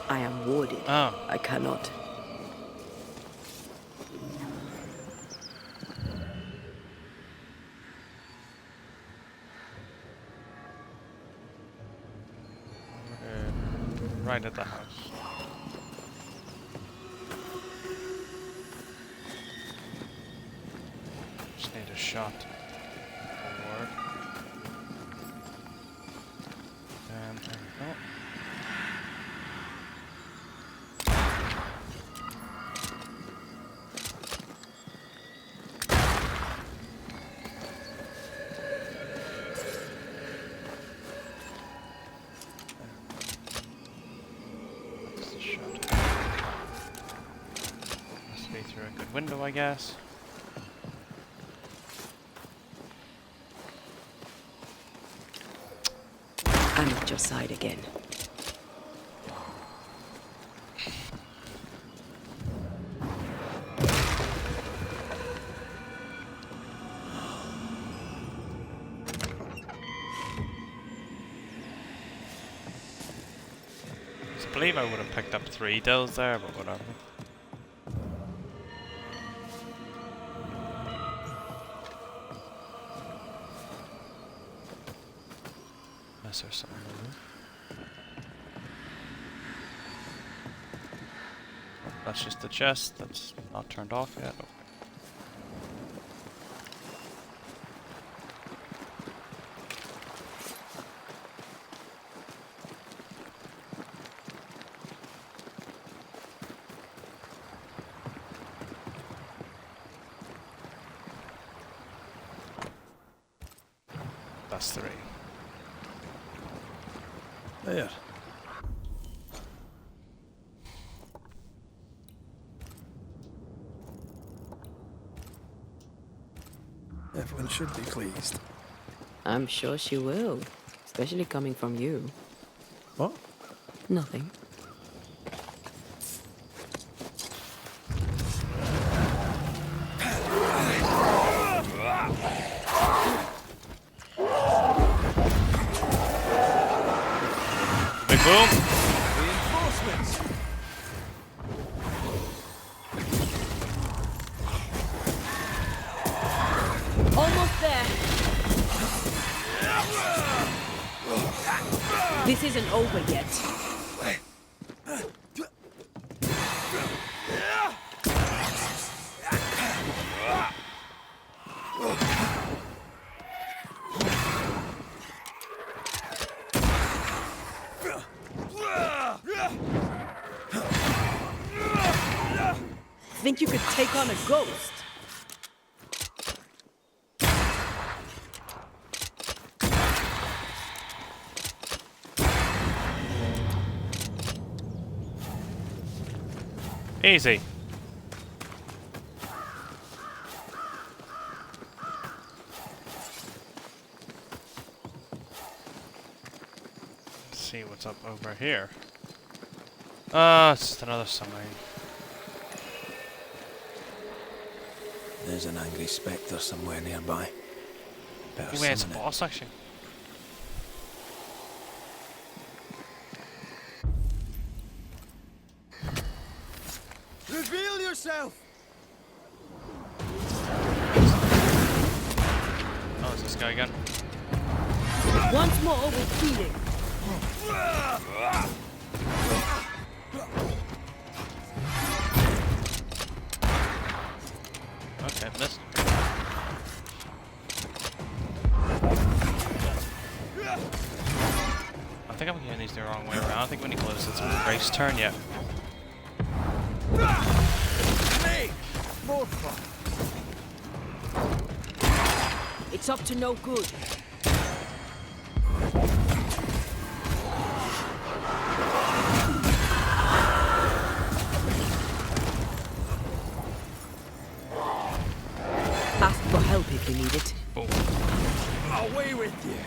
I am warded. Oh. I cannot. Right at the house. Just need a shot. Forward. And there we go. That's the shot. Must be through a good window, I guess. I'm at your side again. I believe I would have picked up 3 dills there, but whatever. Unless there's something on the roof. That's just the chest that's not turned off yet. Okay. That's 3. There. Everyone should be pleased. I'm sure she will, especially coming from you. What? Nothing. Big boom. Reinforcements! Almost there. This isn't over yet. Think you could take on a ghost? Easy. Let's see what's up over here. It's just another submarine. There's an angry spectre somewhere nearby. Better Wait, it's a summon it. boss actually. Reveal yourself! Oh, is this guy again? Once more with feeling. Okay, missed. I think I'm getting these the wrong way around. I think when he closes it's Grace's turn yet. Me! More fun! It's up to no good. Ask for help if you need it. Boom. Away with you!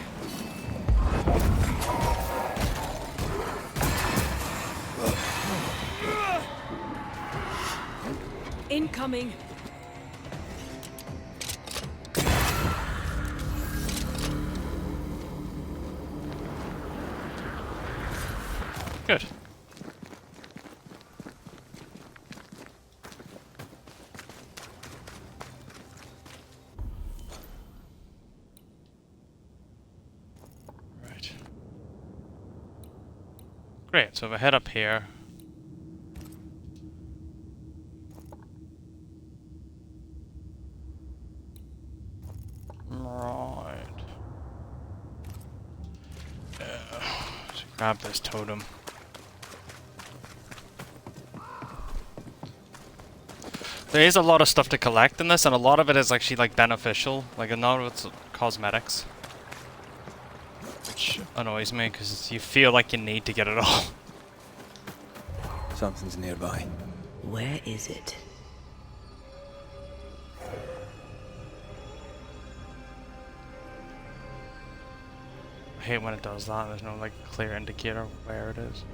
Incoming. Good. Right. Great, so if I head up here. Right. So grab this totem. There is a lot of stuff to collect in this, and a lot of it is actually like beneficial. Like a lot of it's cosmetics, which annoys me because you feel like you need to get it all. Something's nearby. Where is it? I hate when it does that. There's no like clear indicator of where it is.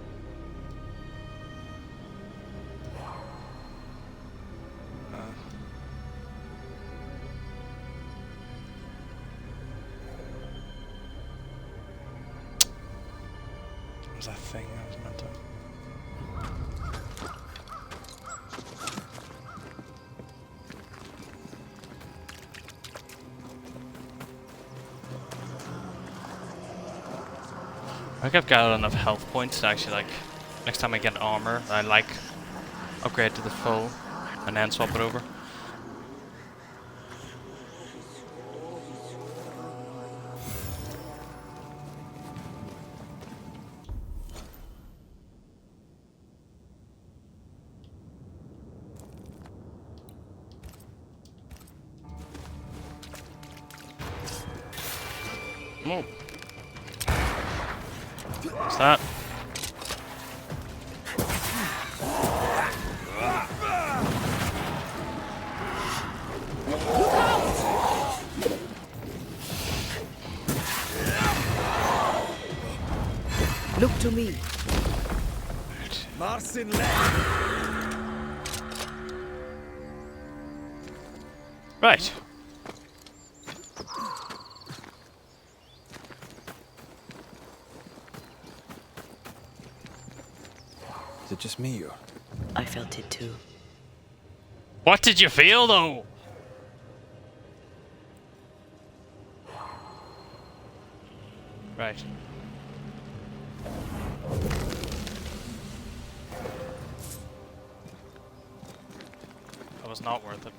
What was that thing I was meant to? I think I've got enough health points to actually like next time I get armor, I like upgrade to the full and then swap it over. Oh. What's that? Look to me. Marcin left. Right. Is it just me or? I felt it too. What did you feel though? Right. That was not worth it.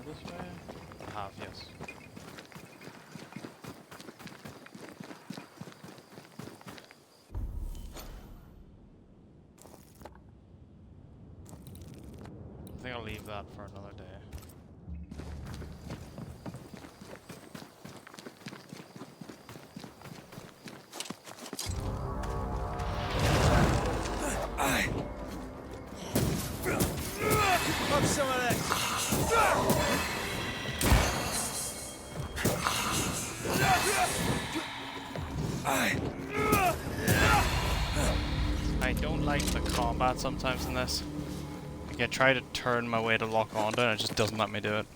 This way? I have, yes. I think I'll leave that for another day. Have some of this. I don't like the combat sometimes in this. Like I try to turn my way to lock onto it and it just doesn't let me do it.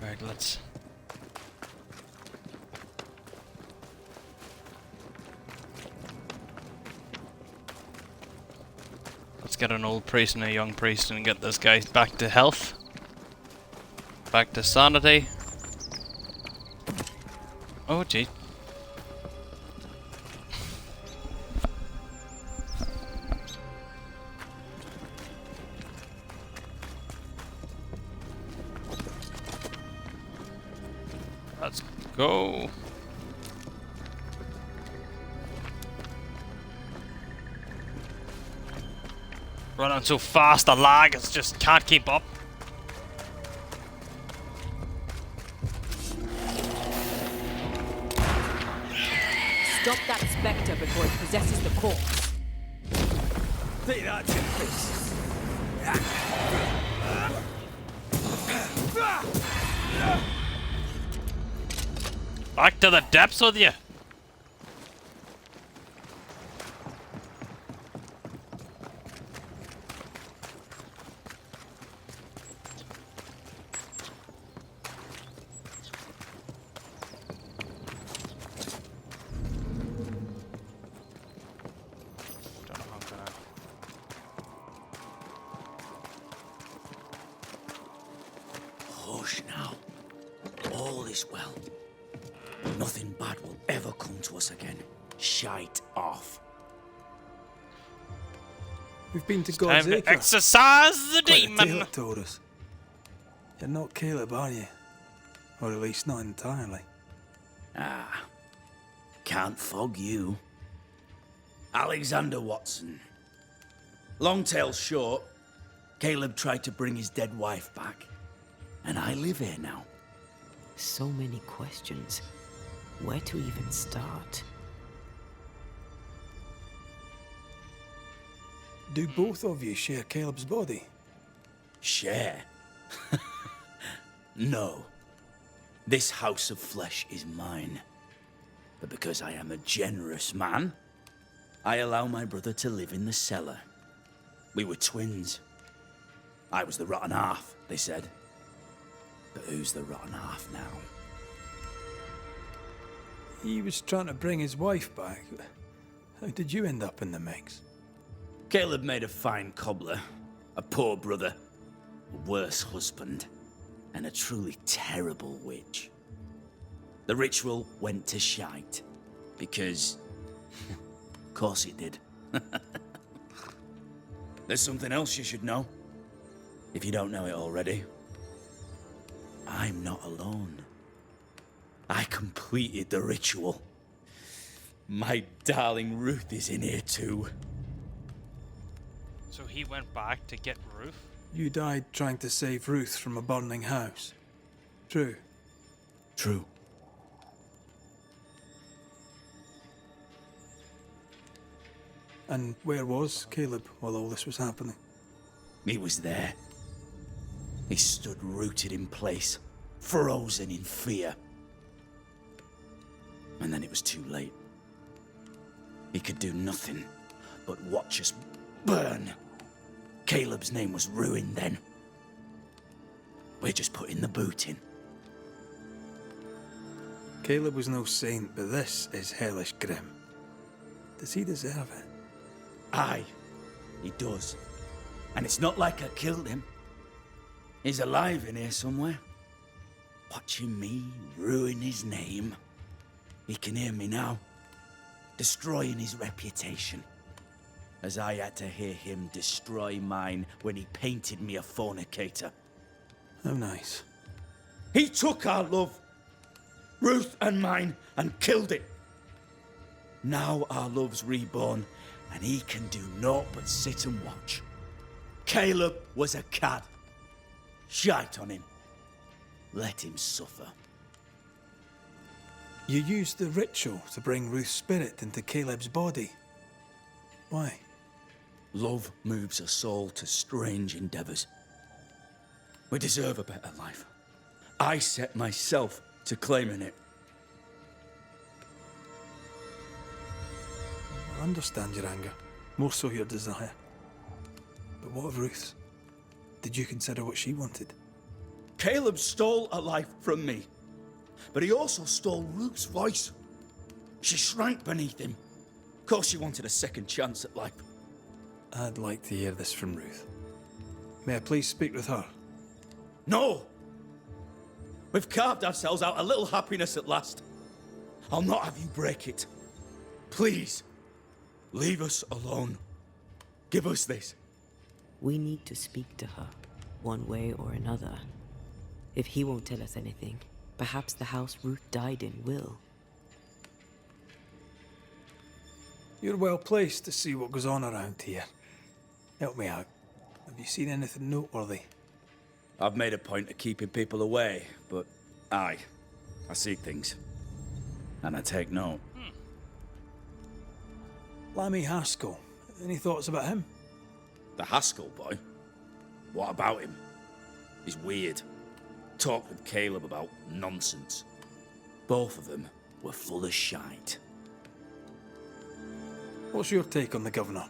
Right, let's... Let's get an old priest and a young priest and get this guy back to health. Back to sanity. Oh gee. Let's go. Running so fast, the lag is just can't keep up. Stop that spectre before it possesses the corpse. Take that, you face. Back to the depths with you. Hush now. All is well. Nothing bad will ever come to us again. shite off. We've been to Time God's to Acre. exercise the Quite a tale demon. it told us. You're not Caleb, are you? Or at least not entirely. Ah, can't fog you. Alexander Watson. Long tale short, Caleb tried to bring his dead wife back, and I live here now. So many questions. Where to even start? Do both of you share Caleb's body? Share? No. This house of flesh is mine. But because I am a generous man, I allow my brother to live in the cellar. We were twins. I was the rotten half, they said. But who's the rotten half now? He was trying to bring his wife back. How did you end up in the mix? Caleb made a fine cobbler, a poor brother, a worse husband, and a truly terrible witch. The ritual went to shite, because... of course it did. There's something else you should know, if you don't know it already. I'm not alone. I completed the ritual. My darling Ruth is in here too. So he went back to get Ruth? You died trying to save Ruth from a burning house. True. True. And where was Caleb while all this was happening? He was there. He stood rooted in place, frozen in fear. And then it was too late. He could do nothing but watch us burn. Caleb's name was ruined then. We're just putting the boot in. Caleb was no saint, but this is hellish grim. Does he deserve it? Aye, he does. And it's not like I killed him. He's alive in here somewhere. Watching me ruin his name. He can hear me now. Destroying his reputation. As I had to hear him destroy mine when he painted me a fornicator. How nice. He took our love, Ruth and mine, and killed it. Now our love's reborn, and he can do naught but sit and watch. Caleb was a cad. Shite on him. Let him suffer. You used the ritual to bring Ruth's spirit into Caleb's body. Why? Love moves us all to strange endeavors. We deserve a better life. I set myself to claiming it. I understand your anger, more so your desire. But what of Ruth's? Did you consider what she wanted? Caleb stole a life from me, but he also stole Ruth's voice. She shrank beneath him. Of course she wanted a second chance at life. I'd like to hear this from Ruth. May I please speak with her? No! We've carved ourselves out a little happiness at last. I'll not have you break it. Please, leave us alone. Give us this. We need to speak to her, one way or another. If he won't tell us anything, perhaps the house Ruth died in will. You're well placed to see what goes on around here. Help me out. Have you seen anything noteworthy? I've made a point of keeping people away, but aye, I see things. And I take note. Lammy Haskell. Any thoughts about him? The Haskell boy? What about him? He's weird. Talked with Caleb about nonsense. Both of them were full of shite. What's your take on the governor?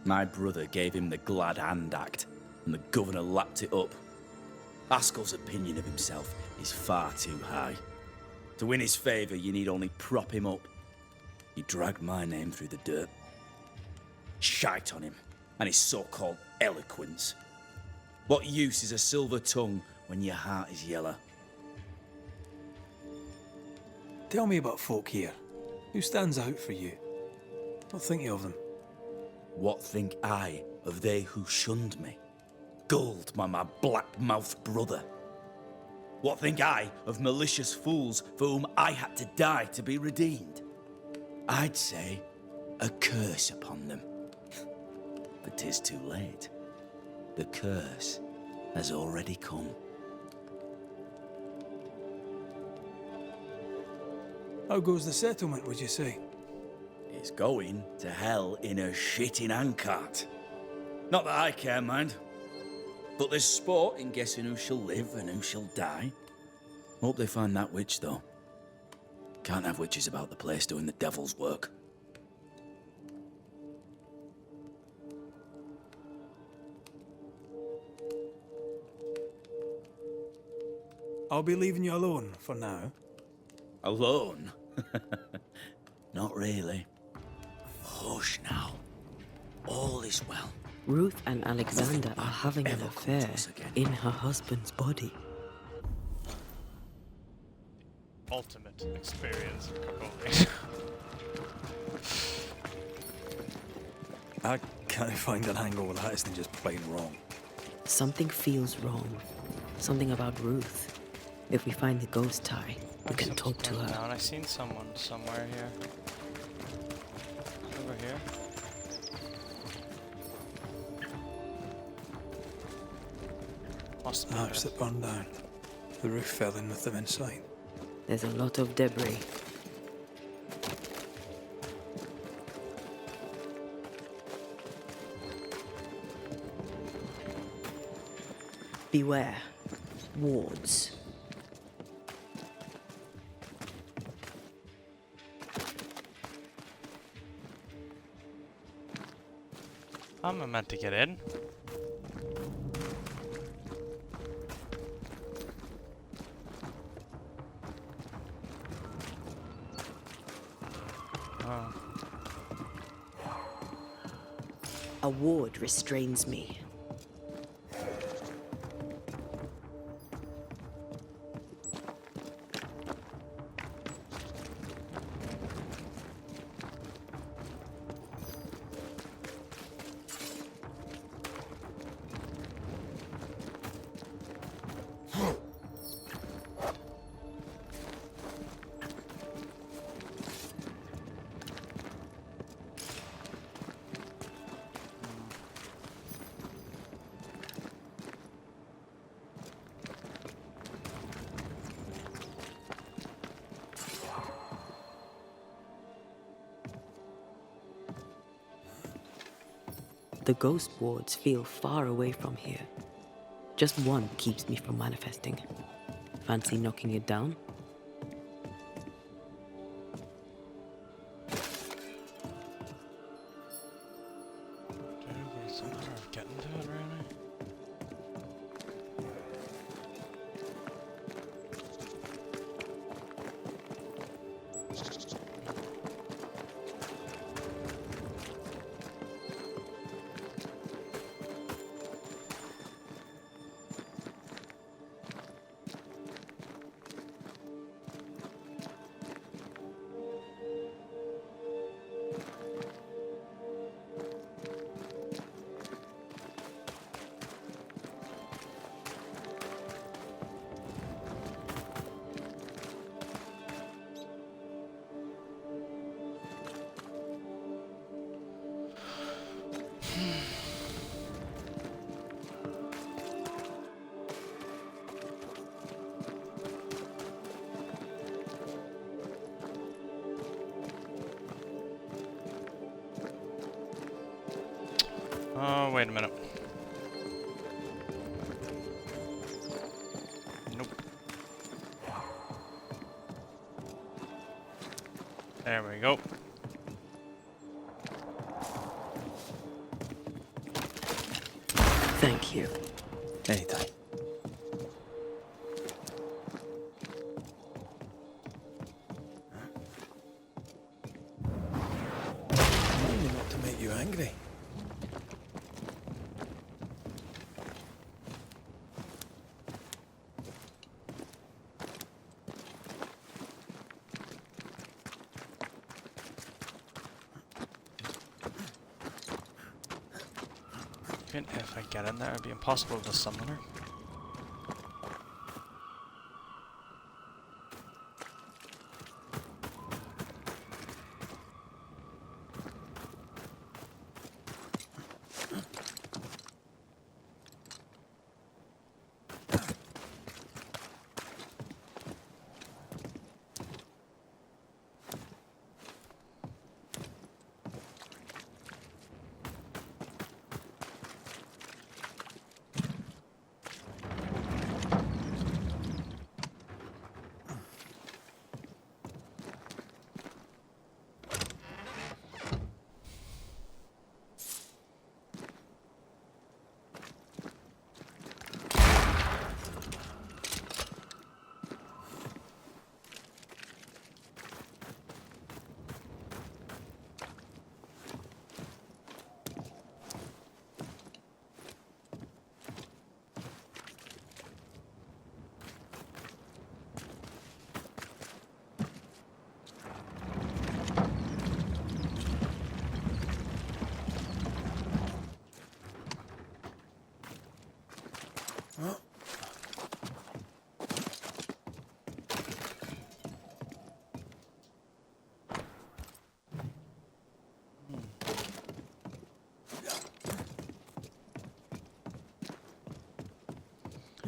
My brother gave him the glad hand act, and the governor lapped it up. Haskell's opinion of himself is far too high. To win his favour, you need only prop him up. He dragged my name through the dirt. Shite on him, and his so-called eloquence. What use is a silver tongue when your heart is yellow? Tell me about folk here. Who stands out for you? What think you of them? What think I of they who shunned me, gulled by my black-mouthed brother? What think I of malicious fools for whom I had to die to be redeemed? I'd say a curse upon them. But 'tis too late. The curse has already come. How goes the settlement, would you say? It's going to hell in a shitting handcart. Not that I care, mind. But there's sport in guessing who shall live and who shall die. Hope they find that witch, though. Can't have witches about the place doing the devil's work. I'll be leaving you alone for now. Alone? Not really. Hush now. All is well. Ruth and Alexander are having an ever come to affair us again. in her husband's body. Ultimate experience of cuckolding. I can't find an angle with that isn't just plain wrong. Something feels wrong. Something about Ruth. If we find the ghost tie, we can talk to her. Down. I seen someone somewhere here. Over here. Must be House that burned down. The roof fell in with them inside. There's a lot of debris. Beware. Wards. How am I meant to get in? Oh. A ward restrains me. The ghost wards feel far away from here. Just one keeps me from manifesting. Fancy knocking it down? Dude, some kind of getting to it, really? Oh, wait a minute. Nope. There we go. Thank you. Anytime. Only not to make you angry. Even if I get in there, it'd be impossible to summon her.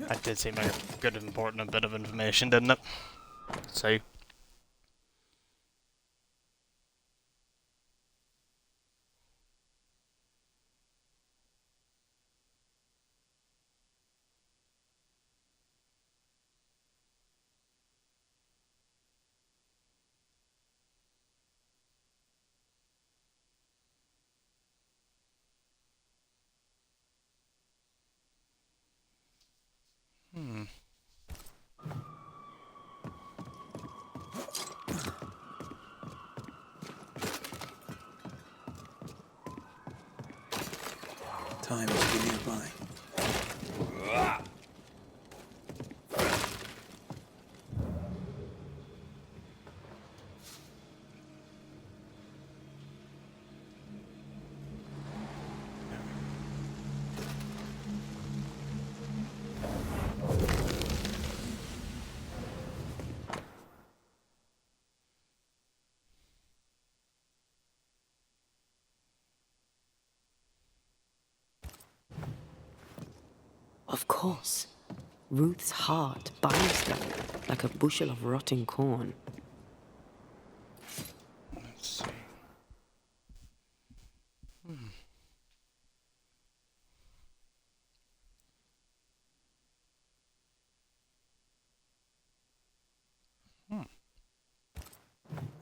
That did seem like a good, important bit of information, didn't it? So. Time to be nearby. Of course. Ruth's heart binds them like a bushel of rotting corn. Let's see.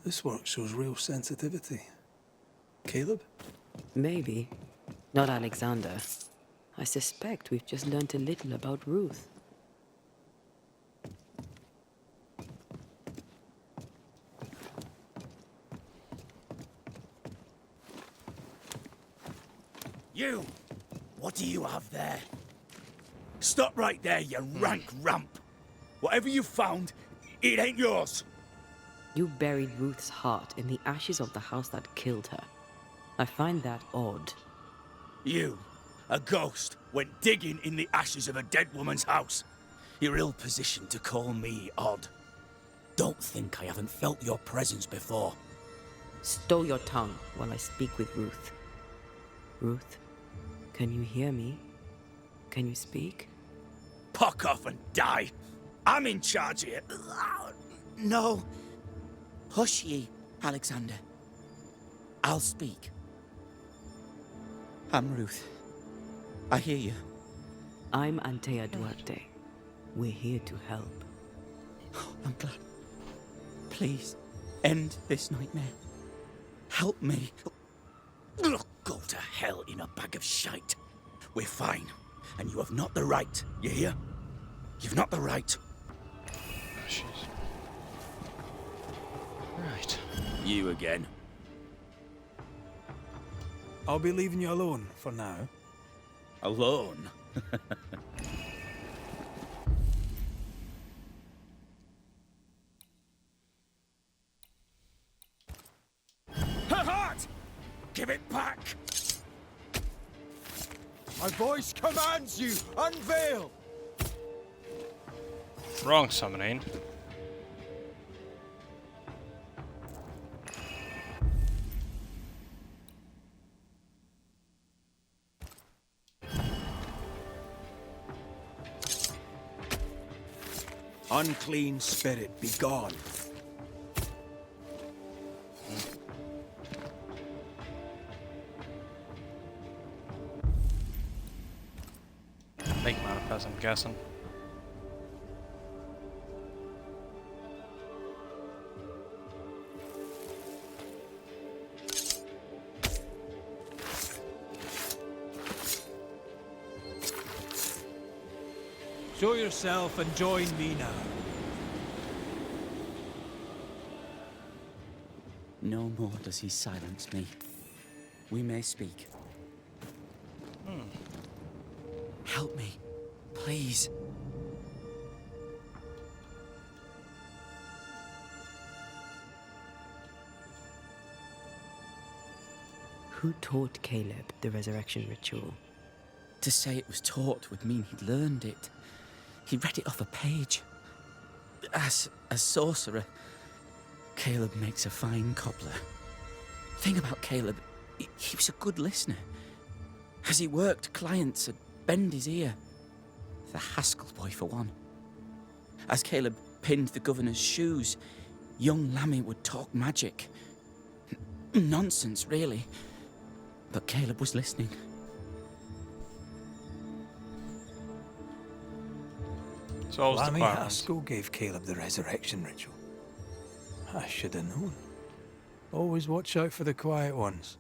This work shows real sensitivity. Caleb? Maybe. Not Alexander. I suspect we've just learnt a little about Ruth. You! What do you have there? Stop right there, you rank rump! Whatever you found, it ain't yours! You buried Ruth's heart in the ashes of the house that killed her. I find that odd. You, a ghost, went digging in the ashes of a dead woman's house. You're ill-positioned to call me odd. Don't think I haven't felt your presence before. Stow your tongue while I speak with Ruth. Ruth, can you hear me? Can you speak? Puck off and die! I'm in charge here. No. Hush ye, Alexander. I'll speak. I'm Ruth. I hear you. I'm Antea Duarte. We're here to help. I'm glad. Please, end this nightmare. Help me. Go to hell in a bag of shite. We're fine, and you have not the right, you hear? You've not the right. Jeez. Right. You again. I'll be leaving you alone for now. Alone? Her heart! Give it back! My voice commands you! Unveil! Wrong summoning. Unclean spirit, be gone. Make manifest, I'm guessing. Show yourself and join me now. No more does he silence me. We may speak. Help me, please. Who taught Caleb the resurrection ritual? To say it was taught would mean he'd learned it. He read it off a page. As a sorcerer, Caleb makes a fine cobbler. The thing about Caleb, he was a good listener. As he worked, clients would bend his ear. The Haskell boy, for one. As Caleb pinned the governor's shoes, young Lammy would talk magic. Nonsense, really. But Caleb was listening. So what was the Lammy plan? Haskell gave Caleb the resurrection ritual. I should have known. Always watch out for the quiet ones.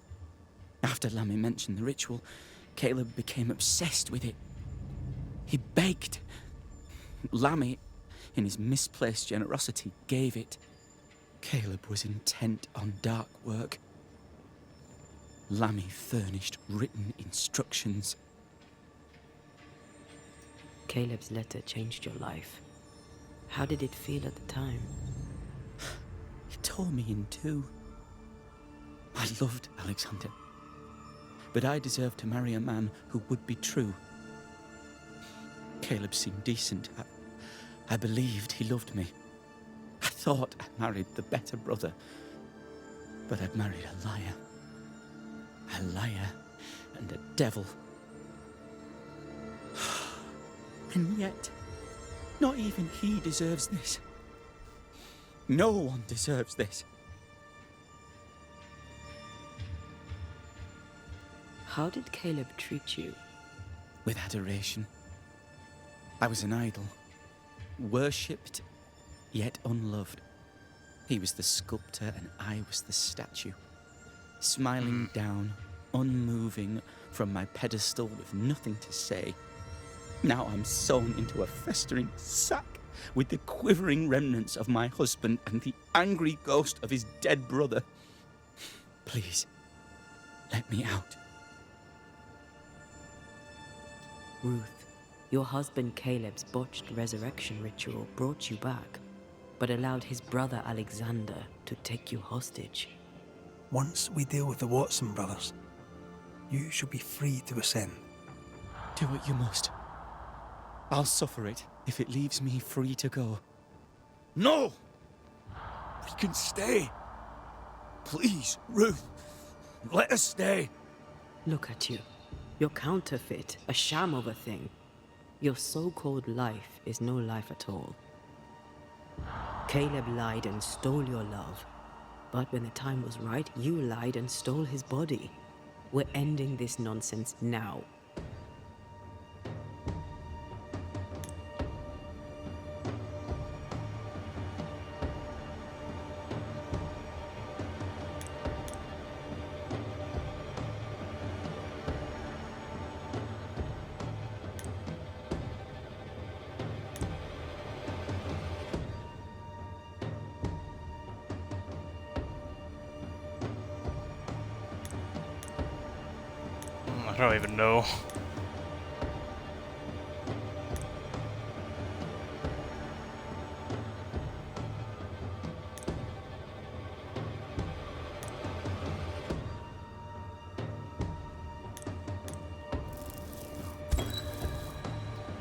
After Lammy mentioned the ritual, Caleb became obsessed with it. He begged. Lammy, in his misplaced generosity, gave it. Caleb was intent on dark work. Lammy furnished written instructions. Caleb's letter changed your life. How did it feel at the time? It tore me in two. I loved Alexander, but I deserved to marry a man who would be true. Caleb seemed decent. I believed he loved me. I thought I married the better brother, but I'd married a liar. A liar and a devil. And yet, not even he deserves this. No one deserves this. How did Caleb treat you? With adoration. I was an idol, worshipped, yet unloved. He was the sculptor and I was the statue, smiling down, unmoving from my pedestal with nothing to say. Now I'm sewn into a festering sack with the quivering remnants of my husband and the angry ghost of his dead brother. Please, let me out. Ruth, your husband Caleb's botched resurrection ritual brought you back, but allowed his brother Alexander to take you hostage. Once we deal with the Watson brothers, you shall be free to ascend. Do what you must. I'll suffer it if it leaves me free to go. No! We can stay. Please, Ruth, let us stay. Look at you. You're counterfeit, a sham of a thing. Your so-called life is no life at all. Caleb lied and stole your love. But when the time was right, you lied and stole his body. We're ending this nonsense now. I don't even know.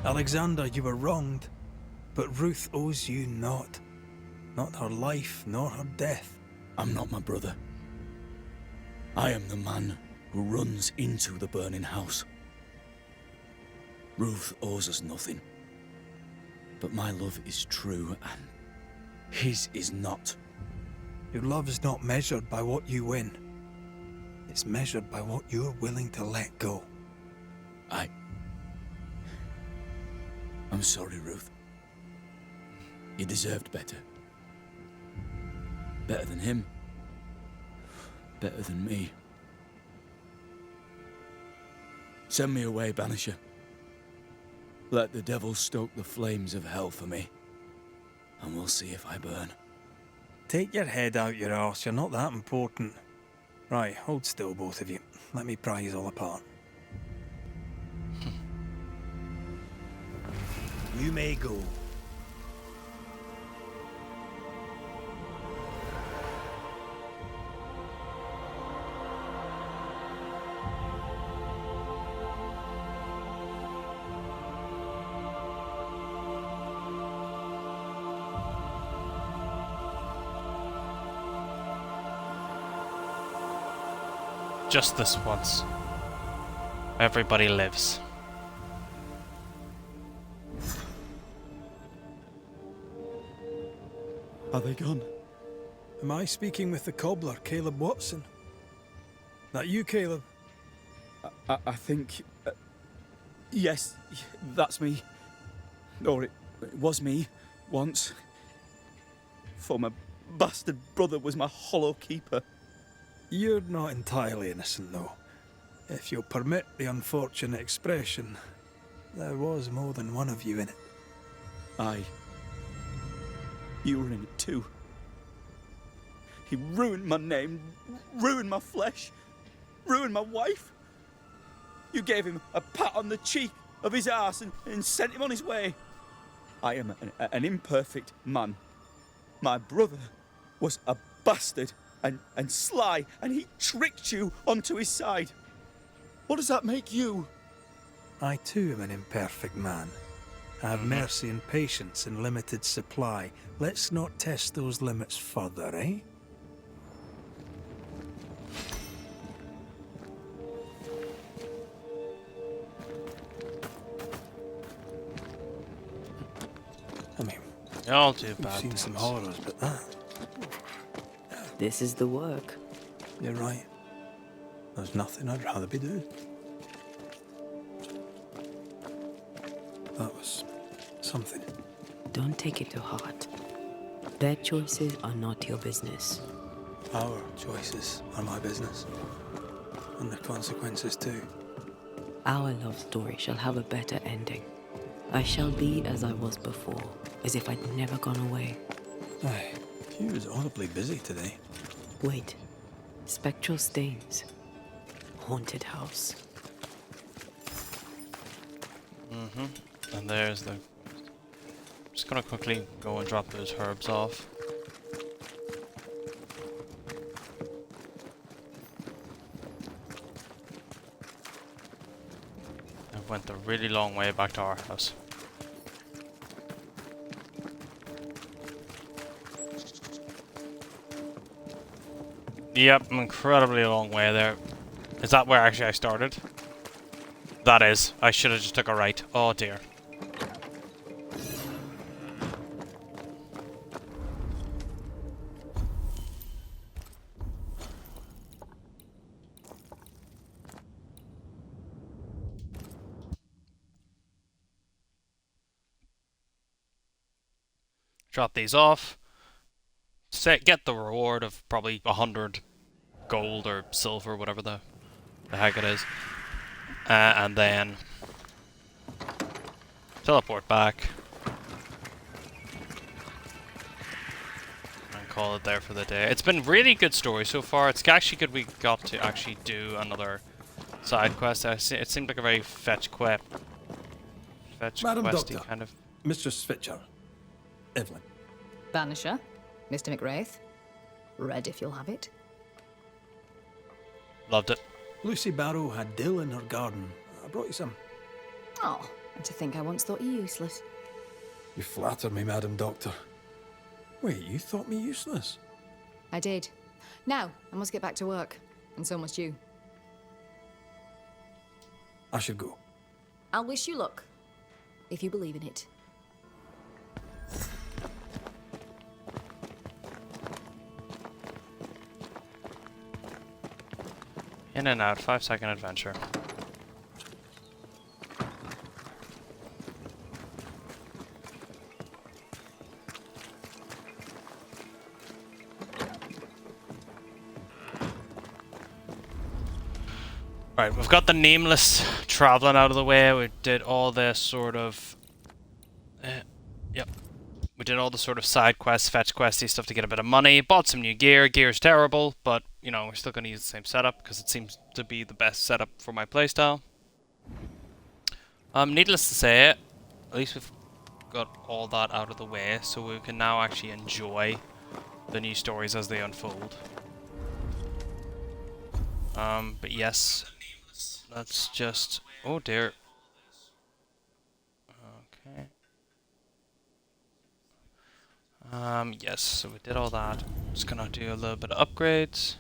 Alexander, you were wronged, but Ruth owes you naught. Not her life, nor her death. I'm not my brother. I am the man who runs into the burning house. Ruth owes us nothing. But my love is true, and his is not. Your love is not measured by what you win. It's measured by what you're willing to let go. I'm sorry, Ruth. You deserved better. Better than him. Better than me. Send me away, Banisher. Let the devil stoke the flames of hell for me, and we'll see if I burn. Take your head out your arse, you're not that important. Right, hold still, both of you. Let me pry you all apart. You may go. Just this once. Everybody lives. Are they gone? Am I speaking with the cobbler, Caleb Watson? That you, Caleb? I think... yes, that's me. Or it was me, once. For my bastard brother was my hollow keeper. You're not entirely innocent, though. If you'll permit the unfortunate expression, there was more than one of you in it. Aye. You were in it too. He ruined my name, ruined my flesh, ruined my wife. You gave him a pat on the cheek of his arse and sent him on his way. I am an imperfect man. My brother was a bastard and sly, and he tricked you onto his side. What does that make you? I too am an imperfect man. I have mercy and patience in limited supply. Let's not test those limits further, eh? I mean, Y'all do we've bad seen things. some horrors, but that... This is the work. You're right. There's nothing I'd rather be doing. That was something. Don't take it to heart. Their choices are not your business. Our choices are my business. And the consequences too. Our love story shall have a better ending. I shall be as I was before, as if I'd never gone away. Aye, he was audibly busy today. Wait. Spectral stains. Haunted house. And there's the... Just gonna quickly go and drop those herbs off. I went a really long way back to our house. Yep, incredibly long way there. Is that where actually I started? That is. I should have just took a right. Oh dear. Drop these off. Get the reward of probably 100 gold or silver, whatever the heck it is. And then teleport back. And call it there for the day. It's been really good story so far. It's actually good we got to actually do another side quest. It seemed like a very fetch questy Madam Doctor, kind of. Mistress Switcher, Evelyn. Banisher, Mr. McWraith. Red if you'll have it. Loved it. Lucy Barrow had dill in her garden. I brought you some. Oh, And to think I once thought you useless. You flatter me, Madam Doctor. Wait, you thought me useless? I did. Now, I must get back to work. And so must you. I should go. I'll wish you luck. If you believe in it. In and out, 5-second adventure. Right, we've got the nameless traveling out of the way. We did all this sort of... yep. We did all the sort of side quests, fetch questy stuff to get a bit of money. Bought some new gear. Gear's terrible, but, you know, we're still going to use the same setup because it seems to be the best setup for my playstyle. Needless to say, at least we've got all that out of the way, so we can now actually enjoy the new stories as they unfold. But yes... Let's just... Oh dear. Okay. Yes, so we did all that. Just gonna do a little bit of upgrades.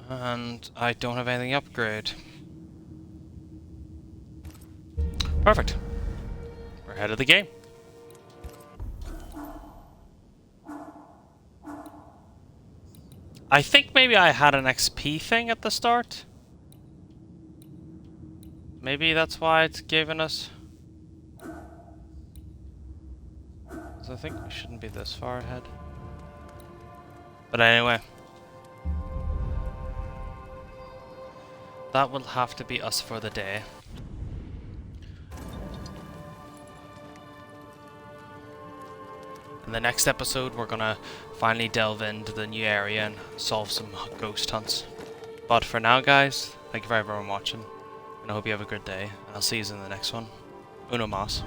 And I don't have anything to upgrade. Perfect. We're ahead of the game. I think maybe I had an XP thing at the start. Maybe that's why it's given us... Because I think we shouldn't be this far ahead. But anyway. That will have to be us for the day. In the next episode, we're gonna finally delve into the new area and solve some ghost hunts. But for now, guys, thank you for everyone watching, and I hope you have a good day, and I'll see you in the next one. Uno mas.